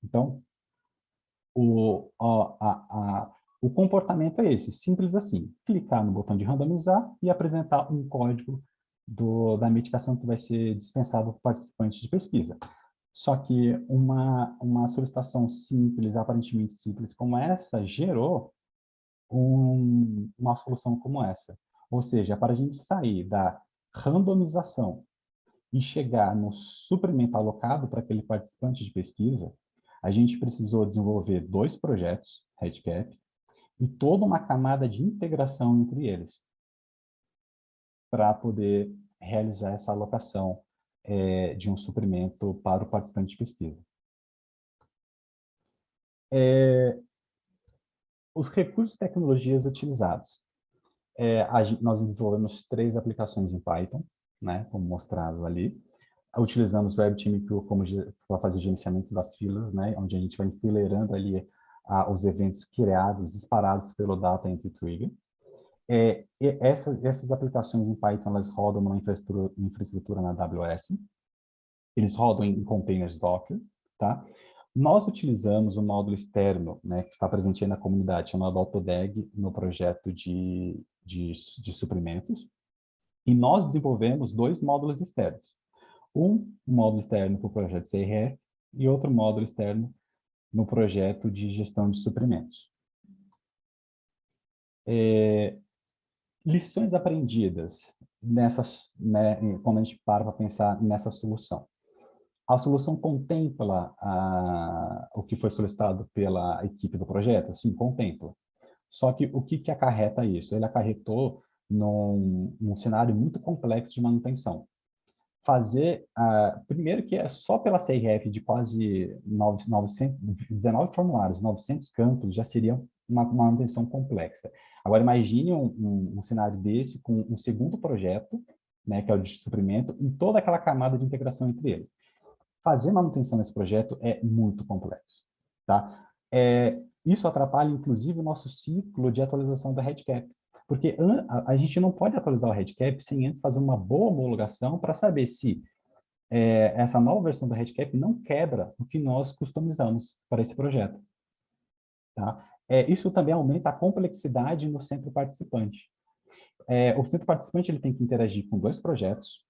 Então, o comportamento é esse, simples assim, clicar no botão de randomizar e apresentar um código da medicação que vai ser dispensado para o participante de pesquisa. Só que uma solicitação simples, aparentemente simples como essa, gerou uma solução como essa. Ou seja, para a gente sair da randomização e chegar no suprimento alocado para aquele participante de pesquisa, a gente precisou desenvolver 2 projetos, REDCap, e toda uma camada de integração entre eles, para poder realizar essa alocação de um suprimento para o participante de pesquisa. Os recursos e tecnologias utilizados. Nós desenvolvemos 3 aplicações em Python, né, como mostrado ali. Utilizamos o WebTeamViewer para fazer o gerenciamento das filas, né, onde a gente vai enfileirando ali os eventos criados, disparados pelo Data Entry Trigger. Essas aplicações em Python, elas rodam numa infraestrutura na AWS. Eles rodam em containers Docker, tá? Nós utilizamos um módulo externo, né, que está presente aí na comunidade, chamado Autodag, no projeto de suprimentos. E nós desenvolvemos 2 módulos externos. Um módulo externo para o projeto CRF e outro módulo externo no projeto de gestão de suprimentos. Lições aprendidas quando a gente para pensar nessa solução. A solução contempla o que foi solicitado pela equipe do projeto? Sim, contempla. Só que o que acarreta isso? Ele acarretou num cenário muito complexo de manutenção. Primeiro que é só pela CRF de quase 19 formulários, 900 campos, já seria uma manutenção complexa. Agora, imagine um cenário desse com um segundo projeto, né, que é o de suprimento, e toda aquela camada de integração entre eles. Fazer manutenção nesse projeto é muito complexo, tá? Isso atrapalha, inclusive, o nosso ciclo de atualização da REDCap, porque a gente não pode atualizar o REDCap sem antes fazer uma boa homologação para saber se essa nova versão da REDCap não quebra o que nós customizamos para esse projeto, tá? Isso também aumenta a complexidade no centro participante. O centro participante ele tem que interagir com 2 projetos,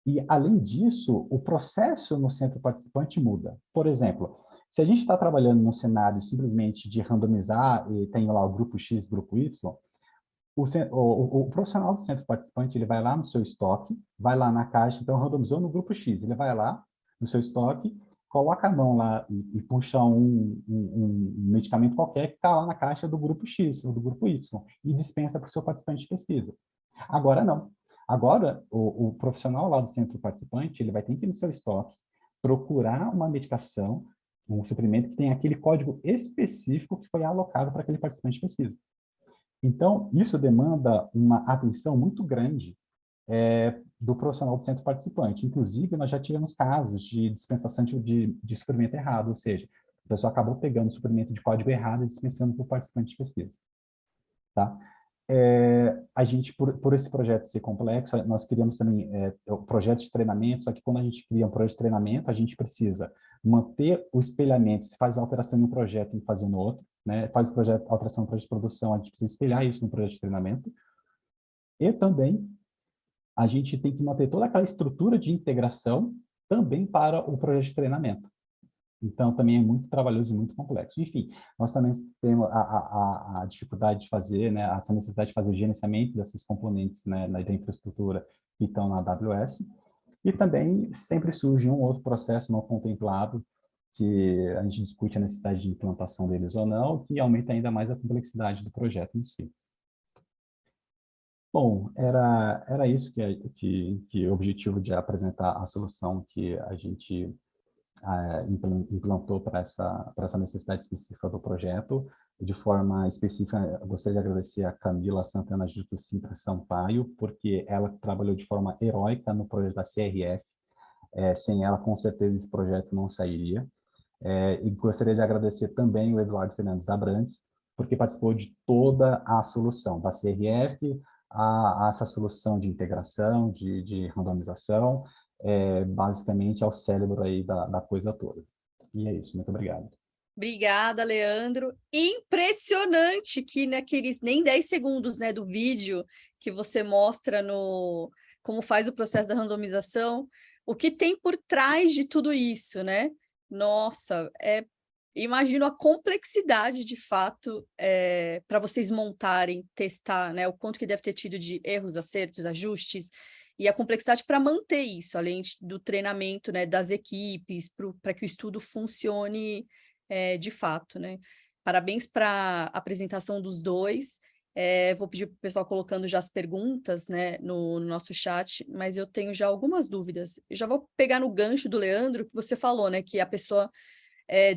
e, além disso, o processo no centro participante muda. Por exemplo, se a gente está trabalhando num cenário simplesmente de randomizar e tem lá o grupo X, grupo Y, o profissional do centro participante ele vai lá no seu estoque, vai lá na caixa, então randomizou no grupo X, ele vai lá no seu estoque, coloca a mão lá e puxa um medicamento qualquer que está lá na caixa do grupo X ou do grupo Y e dispensa para o seu participante de pesquisa. Agora não. Agora, o profissional lá do centro participante, ele vai ter que ir no seu estoque, procurar uma medicação, um suprimento que tem aquele código específico que foi alocado para aquele participante de pesquisa. Então, isso demanda uma atenção muito grande do profissional do centro participante. Inclusive, nós já tivemos casos de dispensação de suprimento errado, ou seja, a pessoa acabou pegando o suprimento de código errado e dispensando para o participante de pesquisa. Tá? A gente, por esse projeto ser complexo, nós criamos também projetos de treinamento, só que quando a gente cria um projeto de treinamento, a gente precisa manter o espelhamento, se faz alteração em um projeto e fazer no outro, né? Faz alteração no projeto de produção, a gente precisa espelhar isso no projeto de treinamento, e também a gente tem que manter toda aquela estrutura de integração também para o projeto de treinamento. Então, também é muito trabalhoso e muito complexo. Enfim, nós também temos a dificuldade de fazer, né, essa necessidade de fazer o gerenciamento desses componentes, né, da infraestrutura que estão na AWS. E também sempre surge um outro processo não contemplado, que a gente discute a necessidade de implantação deles ou não, que aumenta ainda mais a complexidade do projeto em si. Bom, era isso que o objetivo de apresentar a solução que a gente implantou para essa necessidade específica do projeto. De forma específica, eu gostaria de agradecer a Camila Santana Justo Sintra Sampaio, porque ela trabalhou de forma heróica no projeto da CRF. Sem ela, com certeza, esse projeto não sairia. E gostaria de agradecer também o Eduardo Fernandes Abrantes, porque participou de toda a solução, da CRF a essa solução de integração, de randomização, basicamente é o cérebro aí da coisa toda. E é isso, muito obrigado. Obrigada, Leandro. Impressionante que naqueles nem 10 segundos, né, do vídeo que você mostra como faz o processo da randomização, o que tem por trás de tudo isso, né? Nossa, imagino a complexidade, de fato, para vocês montarem, testar, né? O quanto que deve ter tido de erros, acertos, ajustes. e a complexidade para manter isso, além do treinamento, né, das equipes, para que o estudo funcione de fato, né? Parabéns para a apresentação dos dois. Vou pedir para o pessoal colocando já as perguntas, né, no nosso chat, mas eu tenho já algumas dúvidas. Eu já vou pegar no gancho do Leandro, que você falou, né, que a pessoa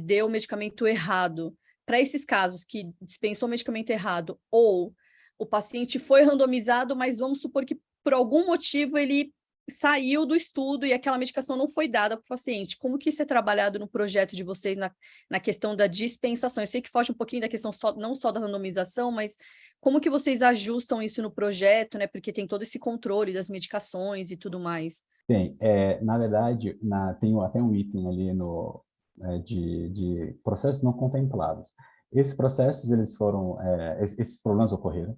deu o medicamento errado. Para esses casos que dispensou o medicamento errado, ou o paciente foi randomizado, mas vamos supor que por algum motivo ele saiu do estudo e aquela medicação não foi dada para o paciente. Como que isso é trabalhado no projeto de vocês na questão da dispensação? Eu sei que foge um pouquinho da questão não só da randomização, mas como que vocês ajustam isso no projeto, né? Porque tem todo esse controle das medicações e tudo mais. Tem, na verdade, tem até um item ali de processos não contemplados. Esses processos, esses problemas ocorreram,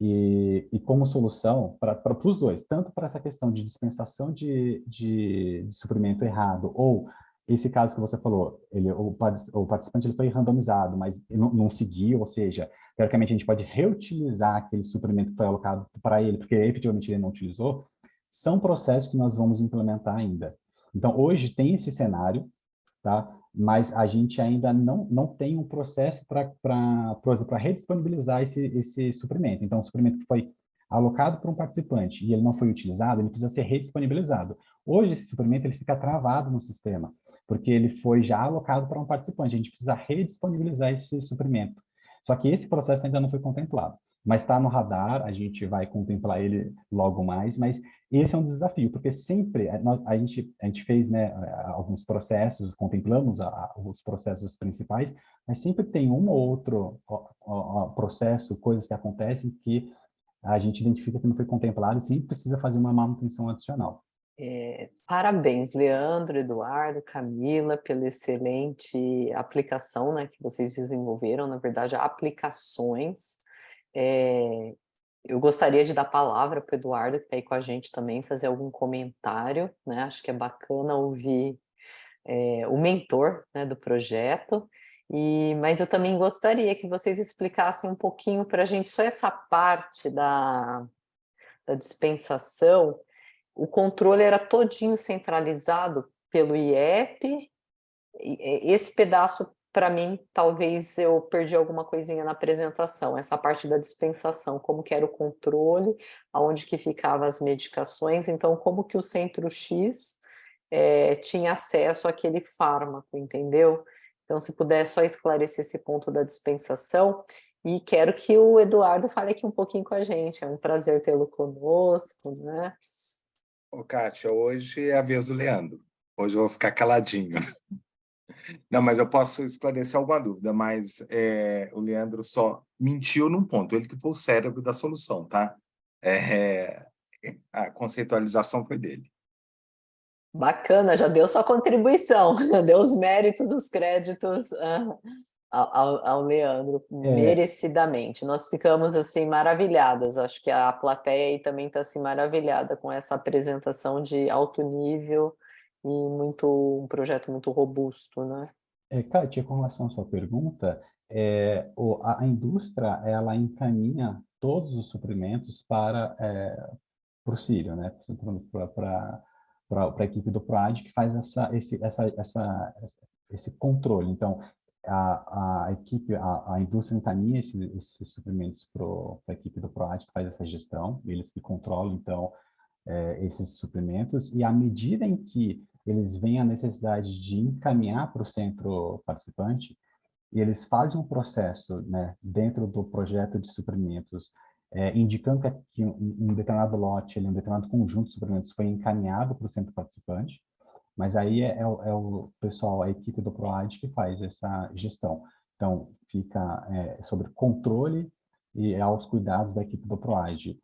e como solução para os dois, tanto para essa questão de dispensação de suprimento errado, ou esse caso que você falou, o participante ele foi randomizado, mas ele não seguiu, ou seja, teoricamente a gente pode reutilizar aquele suprimento que foi alocado para ele, porque efetivamente ele não utilizou, são processos que nós vamos implementar ainda. Então, hoje tem esse cenário, tá? Mas a gente ainda não tem um processo para redisponibilizar esse suprimento. Então, o suprimento que foi alocado para um participante e ele não foi utilizado, ele precisa ser redisponibilizado. Hoje, esse suprimento ele fica travado no sistema, porque ele foi já alocado para um participante. A gente precisa redisponibilizar esse suprimento. Só que esse processo ainda não foi contemplado. Mas está no radar, a gente vai contemplar ele logo mais, mas esse é um desafio, porque sempre a gente fez, né, alguns processos, contemplamos os processos principais, mas sempre tem um ou outro processo, coisas que acontecem que a gente identifica que não foi contemplado e sempre precisa fazer uma manutenção adicional. Parabéns, Leandro, Eduardo, Camila, pela excelente aplicação, né, que vocês desenvolveram, na verdade, aplicações. Eu gostaria de dar palavra para o Eduardo, que está aí com a gente também, fazer algum comentário, né? Acho que é bacana ouvir o mentor, né, do projeto, mas eu também gostaria que vocês explicassem um pouquinho para a gente só essa parte da dispensação. O controle era todinho centralizado pelo IEP, esse pedaço, para mim, talvez eu perdi alguma coisinha na apresentação, essa parte da dispensação, como que era o controle, aonde que ficavam as medicações, então como que o centro X tinha acesso àquele fármaco, entendeu? Então, se puder só esclarecer esse ponto da dispensação, e quero que o Eduardo fale aqui um pouquinho com a gente, é um prazer tê-lo conosco, né? Ô, Kátia, hoje é a vez do Leandro. Hoje eu vou ficar caladinho. Não, mas eu posso esclarecer alguma dúvida, mas o Leandro só mentiu num ponto, ele que foi o cérebro da solução, tá? A conceitualização foi dele. Bacana, já deu sua contribuição, deu os méritos, os créditos ao Leandro, merecidamente. Nós ficamos, assim, maravilhadas, acho que a plateia aí também está, assim, maravilhada com essa apresentação de alto nível e um projeto muito robusto, né? Kátia, com relação à sua pergunta, a indústria ela encaminha todos os suprimentos para o Círio, né? Para a equipe do PROAD que faz esse controle. Então, a indústria encaminha esses suprimentos para a equipe do PROAD que faz essa gestão, eles que controlam, então, esses suprimentos, e à medida em que eles veem a necessidade de encaminhar para o centro participante, e eles fazem um processo, né, dentro do projeto de suprimentos, indicando que um determinado lote, um determinado conjunto de suprimentos foi encaminhado para o centro participante, mas aí é o pessoal, a equipe do PROAD que faz essa gestão. Então, fica sobre controle e aos cuidados da equipe do PROAD,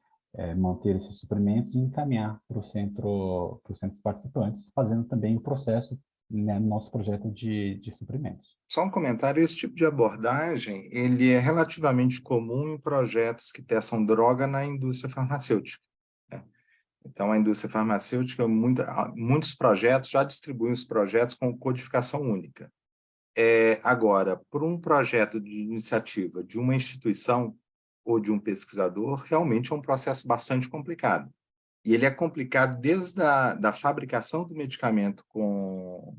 manter esses suprimentos e encaminhar para os centros participantes, fazendo também o processo, né, no nosso projeto de suprimentos. Só um comentário, esse tipo de abordagem, ele é relativamente comum em projetos que testam droga na indústria farmacêutica, né? Então, a indústria farmacêutica, muitos projetos já distribuem os projetos com codificação única. Agora, por um projeto de iniciativa de uma instituição ou de um pesquisador, realmente é um processo bastante complicado. E ele é complicado desde da fabricação do medicamento com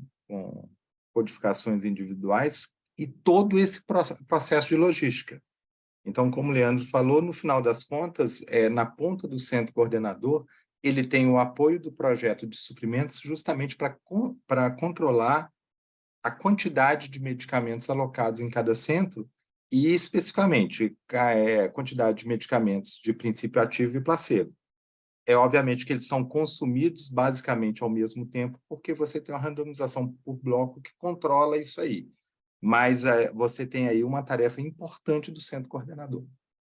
codificações individuais e todo esse processo de logística. Então, como o Leandro falou, no final das contas, na ponta do centro coordenador, ele tem o apoio do projeto de suprimentos justamente para controlar a quantidade de medicamentos alocados em cada centro e, especificamente, a quantidade de medicamentos de princípio ativo e placebo. Obviamente que eles são consumidos basicamente ao mesmo tempo, porque você tem uma randomização por bloco que controla isso aí. Mas você tem aí uma tarefa importante do centro coordenador,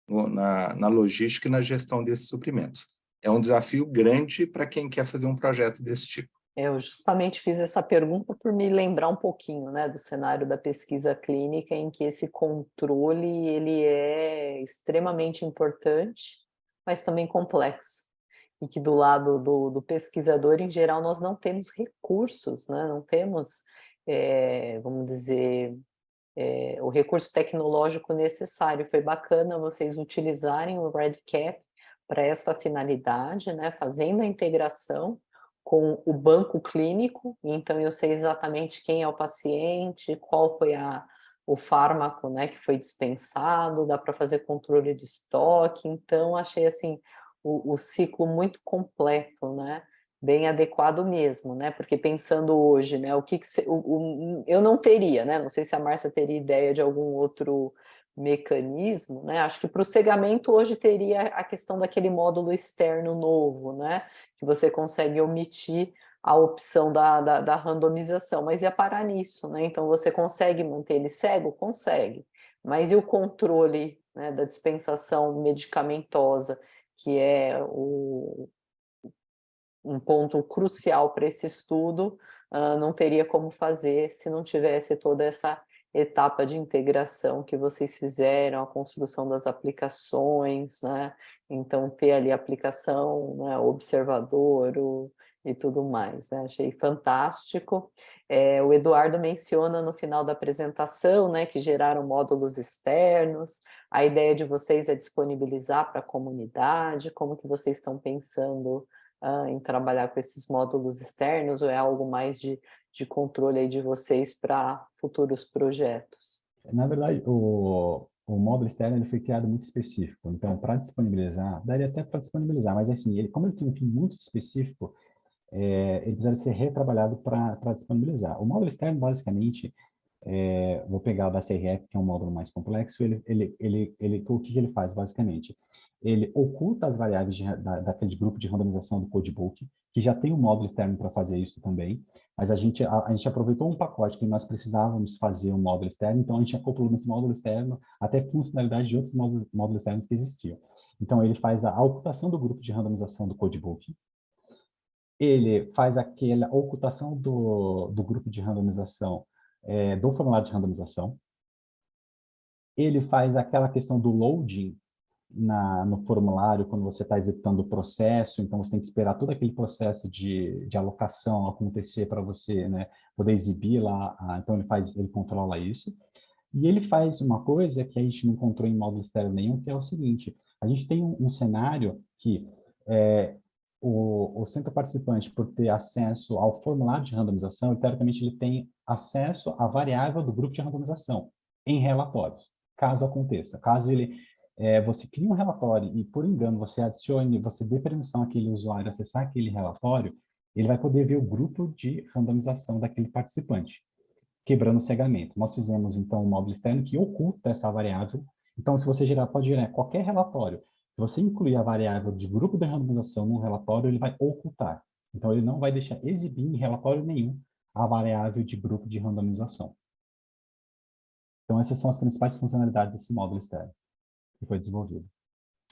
na logística e na gestão desses suprimentos. É um desafio grande para quem quer fazer um projeto desse tipo. Eu justamente fiz essa pergunta por me lembrar um pouquinho, né, do cenário da pesquisa clínica, em que esse controle ele é extremamente importante, mas também complexo. E que do lado do pesquisador, em geral, nós não temos recursos, né? Não temos, vamos dizer, o recurso tecnológico necessário. Foi bacana vocês utilizarem o REDCap para essa finalidade, né? Fazendo a integração com o banco clínico, então eu sei exatamente quem é o paciente, qual foi o fármaco, né, que foi dispensado, dá para fazer controle de estoque, então achei assim o ciclo muito completo, né, bem adequado mesmo, né, porque pensando hoje, né, eu não teria, né, não sei se a Márcia teria ideia de algum outro mecanismo, né, acho que para o cegamento hoje teria a questão daquele módulo externo novo, né, que você consegue omitir a opção da randomização, mas ia parar nisso, né? Então você consegue manter ele cego? Consegue. Mas e o controle, né, da dispensação medicamentosa, que é um ponto crucial para esse estudo, não teria como fazer se não tivesse toda essa etapa de integração que vocês fizeram, a construção das aplicações, né? Então, ter ali a aplicação, né, observador e tudo mais, né? Achei fantástico. O Eduardo menciona no final da apresentação, né, que geraram módulos externos, a ideia de vocês é disponibilizar para a comunidade, como que vocês estão pensando em trabalhar com esses módulos externos, ou é algo mais de controle aí de vocês para futuros projetos? Na verdade, o módulo externo ele foi criado muito específico, então para disponibilizar, daria até para disponibilizar, mas assim, como ele tem um fim muito específico, ele precisa ser retrabalhado para disponibilizar. O módulo externo, basicamente, vou pegar o da CRF, que é um módulo mais complexo, o que ele faz, basicamente? Ele oculta as variáveis daquele grupo de randomização do codebook, que já tem um módulo externo para fazer isso também, mas a gente aproveitou um pacote que nós precisávamos fazer um módulo externo, então a gente acoplou nesse módulo externo até funcionalidade de outros módulos externos que existiam. Então, ele faz a ocultação do grupo de randomização do codebook, ele faz aquela ocultação do grupo de randomização do formulário de randomização, ele faz aquela questão do loading no formulário, quando você está executando o processo, então você tem que esperar todo aquele processo de alocação acontecer para você, né, poder exibir lá, então ele controla isso. E ele faz uma coisa que a gente não encontrou em módulo externo nenhum, que é o seguinte, a gente tem um cenário que o centro participante, por ter acesso ao formulário de randomização, teoricamente ele tem acesso à variável do grupo de randomização em relatórios, caso aconteça. Caso você crie um relatório e, por engano, você dê permissão àquele usuário acessar aquele relatório, ele vai poder ver o grupo de randomização daquele participante, quebrando o cegamento. Nós fizemos, então, um módulo externo que oculta essa variável. Então, se você pode gerar qualquer relatório, se você incluir a variável de grupo de randomização no relatório, ele vai ocultar. Então, ele não vai deixar exibir em relatório nenhum a variável de grupo de randomização. Então, essas são as principais funcionalidades desse módulo externo que foi desenvolvido.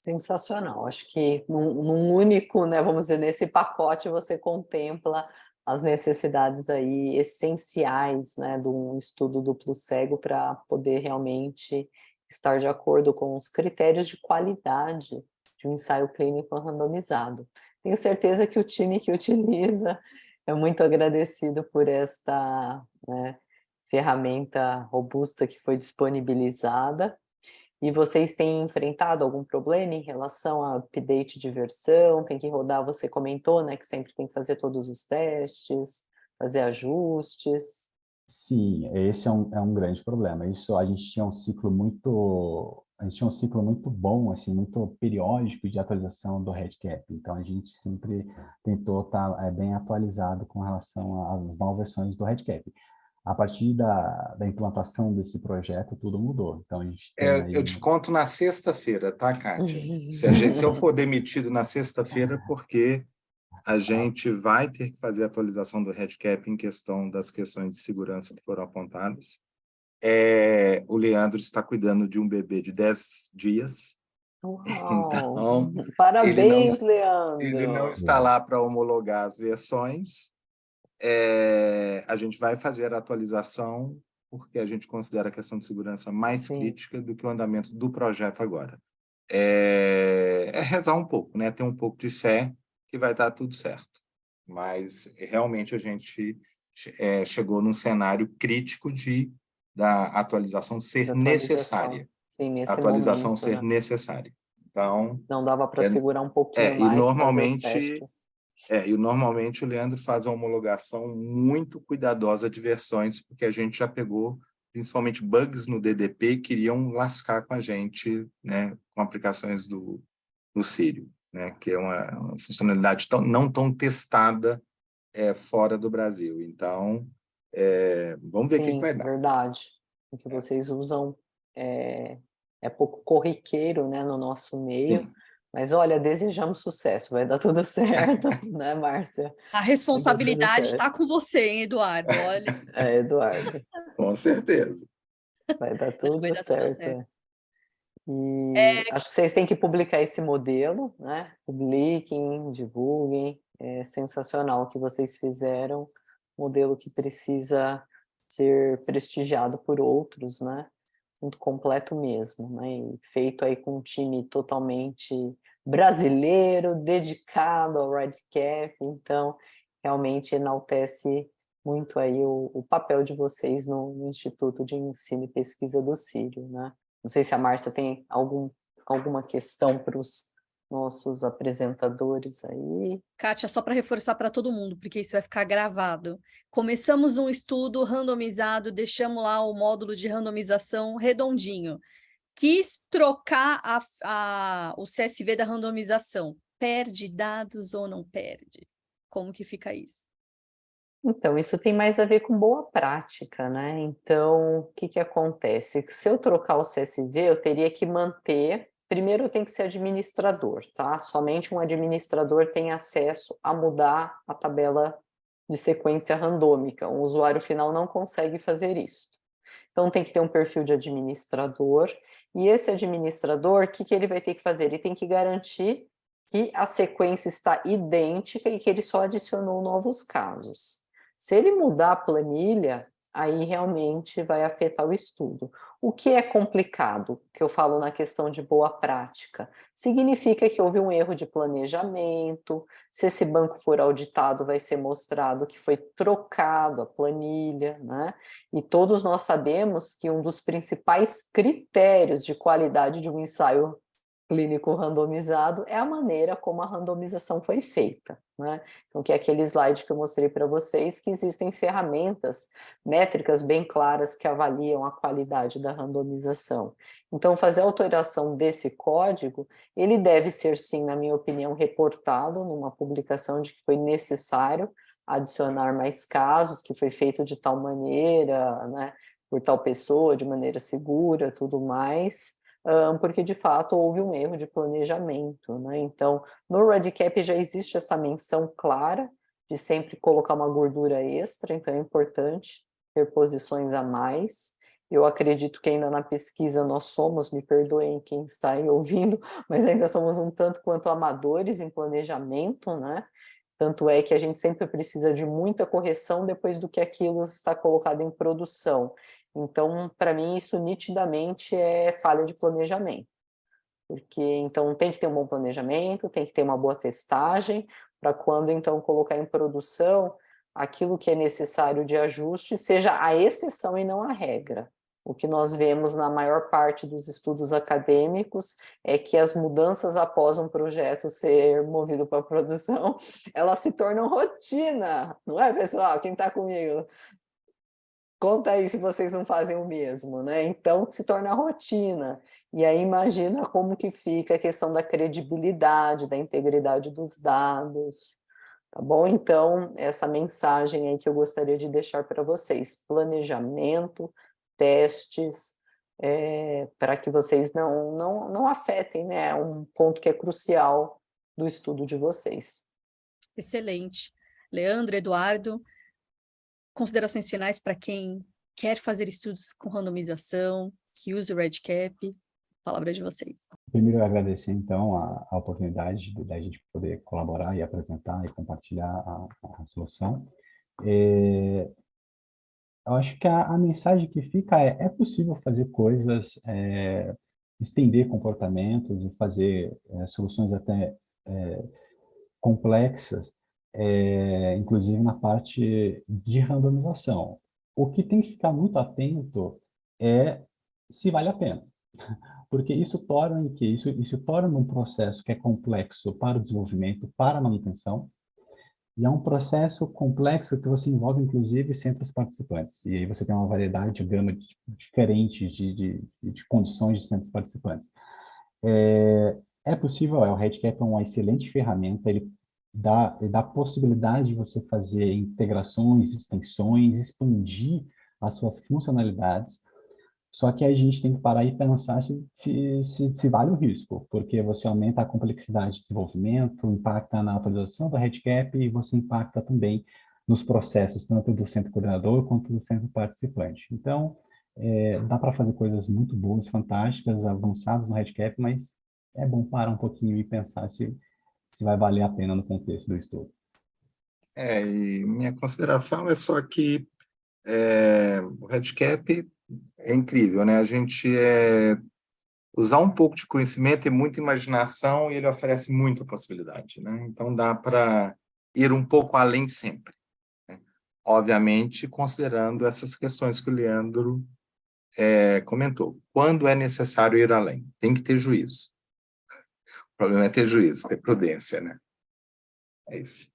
Sensacional. Acho que num único, né, vamos dizer, nesse pacote você contempla as necessidades aí essenciais, né, de um estudo duplo cego para poder realmente estar de acordo com os critérios de qualidade de um ensaio clínico randomizado. Tenho certeza que o time que utiliza é muito agradecido por esta, né, ferramenta robusta que foi disponibilizada. E vocês têm enfrentado algum problema em relação a update de versão? Tem que rodar, você comentou, né, que sempre tem que fazer todos os testes, fazer ajustes. Sim, esse é um grande problema. Isso a gente tinha um ciclo muito bom, assim, muito periódico de atualização do REDCap. Então a gente sempre tentou estar bem atualizado com relação às novas versões do REDCap. A partir da implantação desse projeto, tudo mudou. Então a gente tem aí Eu te conto na sexta-feira, tá, Kátia? Se eu for demitido na sexta-feira, porque a gente vai ter que fazer a atualização do REDCap em questão das questões de segurança que foram apontadas. O Leandro está cuidando de um bebê de 10 dias. Uau! Então, Parabéns, ele não Leandro! está lá para homologar as versões. A gente vai fazer a atualização porque a gente considera a questão de segurança mais Sim. crítica do que o andamento do projeto agora. Rezar um pouco, né? Ter um pouco de fé que vai dar tudo certo. Mas realmente a gente chegou num cenário crítico da atualização ser necessária. Sim, A nesse atualização momento, ser né? necessária. Então, Não dava para segurar um pouquinho e mais, fazer os testes. normalmente o Leandro faz uma homologação muito cuidadosa de versões, porque a gente já pegou principalmente bugs no DDP que iriam lascar com a gente, né, com aplicações do Círio, né, que é uma funcionalidade não tão testada fora do Brasil. Então, vamos ver o que Sim, vai dar. verdade. O que vocês usam é pouco corriqueiro, né, no nosso meio. Sim. Mas olha, desejamos sucesso, vai dar tudo certo, né, Márcia? A responsabilidade está com você, hein, Eduardo? Olha, Eduardo, Com certeza. vai dar vai tudo dar tudo certo. certo. E acho que vocês têm que publicar esse modelo, né? Publiquem, divulguem. É sensacional o que vocês fizeram, modelo que precisa ser prestigiado por outros, né? Muito completo mesmo, né? E feito aí com um time totalmente brasileiro, dedicado ao REDCap, então realmente enaltece muito aí o papel de vocês no Instituto de Ensino e Pesquisa do Círio, né? Não sei se a Márcia tem alguma questão para os nossos apresentadores aí. Kátia, só para reforçar para todo mundo, porque isso vai ficar gravado. Começamos um estudo randomizado, deixamos lá o módulo de randomização redondinho. Quis trocar o CSV da randomização. Perde dados ou não perde? Como que fica isso? Então, isso tem mais a ver com boa prática, né? Então, o que acontece? Se eu trocar o CSV, eu teria que manter. Primeiro, eu tenho que ser administrador, tá? Somente um administrador tem acesso a mudar a tabela de sequência randômica. Um usuário final não consegue fazer isso. Então, tem que ter um perfil de administrador. E esse administrador, o que ele vai ter que fazer? Ele tem que garantir que a sequência está idêntica e que ele só adicionou novos casos. Se ele mudar a planilha, aí realmente vai afetar o estudo. O que é complicado, que eu falo na questão de boa prática, significa que houve um erro de planejamento, se esse banco for auditado, vai ser mostrado que foi trocado a planilha, né? E todos nós sabemos que um dos principais critérios de qualidade de um ensaio clínico randomizado é a maneira como a randomização foi feita, né? Então, que é aquele slide que eu mostrei para vocês, que existem ferramentas métricas bem claras que avaliam a qualidade da randomização. Então, fazer a alteração desse código, ele deve ser, sim, na minha opinião, reportado numa publicação de que foi necessário adicionar mais casos, que foi feito de tal maneira, né, por tal pessoa, de maneira segura, tudo mais, porque de fato houve um erro de planejamento, né? Então, no REDCap já existe essa menção clara de sempre colocar uma gordura extra, então é importante ter posições a mais. Eu acredito que ainda na pesquisa nós somos, me perdoem quem está aí ouvindo, mas ainda somos um tanto quanto amadores em planejamento, né? Tanto é que a gente sempre precisa de muita correção depois do que aquilo está colocado em produção. Então, para mim, isso nitidamente é falha de planejamento. Porque, então, tem que ter um bom planejamento, tem que ter uma boa testagem, para quando, então, colocar em produção, aquilo que é necessário de ajuste seja a exceção e não a regra. O que nós vemos na maior parte dos estudos acadêmicos é que as mudanças após um projeto ser movido para a produção, elas se tornam rotina, não é, pessoal? Quem está comigo? Conta aí se vocês não fazem o mesmo, né? Então, se torna rotina. E aí imagina como que fica a questão da credibilidade, da integridade dos dados, tá bom? Então, essa mensagem aí que eu gostaria de deixar para vocês: planejamento, testes, para que vocês não afetem, né? É um ponto que é crucial do estudo de vocês. Excelente. Leandro, Eduardo, considerações finais para quem quer fazer estudos com randomização, que use o REDCap, palavra de vocês. Primeiro, eu agradecer, então, a oportunidade da gente poder colaborar e apresentar e compartilhar a solução. Eu acho que a mensagem que fica é possível fazer coisas, estender comportamentos e fazer soluções até complexas, inclusive na parte de randomização. O que tem que ficar muito atento é se vale a pena, porque isso torna um processo que é complexo para o desenvolvimento, para a manutenção, e é um processo complexo que você envolve, inclusive, centros participantes. E aí você tem uma variedade de gama diferente de condições de centros participantes. É possível, o REDCap é uma excelente ferramenta, ele dá a possibilidade de você fazer integrações, extensões, expandir as suas funcionalidades, só que a gente tem que parar e pensar se vale o risco, porque você aumenta a complexidade de desenvolvimento, impacta na atualização do REDCap e você impacta também nos processos, tanto do centro coordenador quanto do centro participante. Então, dá para fazer coisas muito boas, fantásticas, avançadas no REDCap, mas é bom parar um pouquinho e pensar se vai valer a pena no contexto do estudo. E minha consideração é só que o REDCap é incrível, né? A gente usar um pouco de conhecimento e muita imaginação, e ele oferece muita possibilidade, né? Então dá para ir um pouco além sempre, né? Obviamente, considerando essas questões que o Leandro comentou. Quando é necessário ir além? Tem que ter juízo. O problema é ter juízo, ter prudência, né? É isso.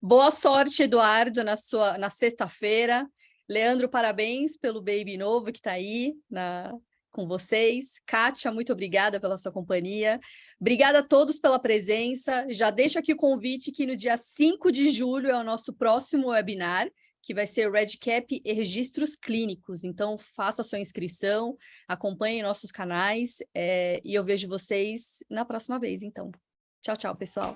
Boa sorte, Eduardo, na sexta-feira. Leandro, parabéns pelo baby novo que está aí com vocês. Kátia, muito obrigada pela sua companhia. Obrigada a todos pela presença. Já deixo aqui o convite que no dia 5 de julho é o nosso próximo webinar, que vai ser o REDCap e registros clínicos. Então, faça a sua inscrição, acompanhe nossos canais e eu vejo vocês na próxima vez, então. Tchau, tchau, pessoal.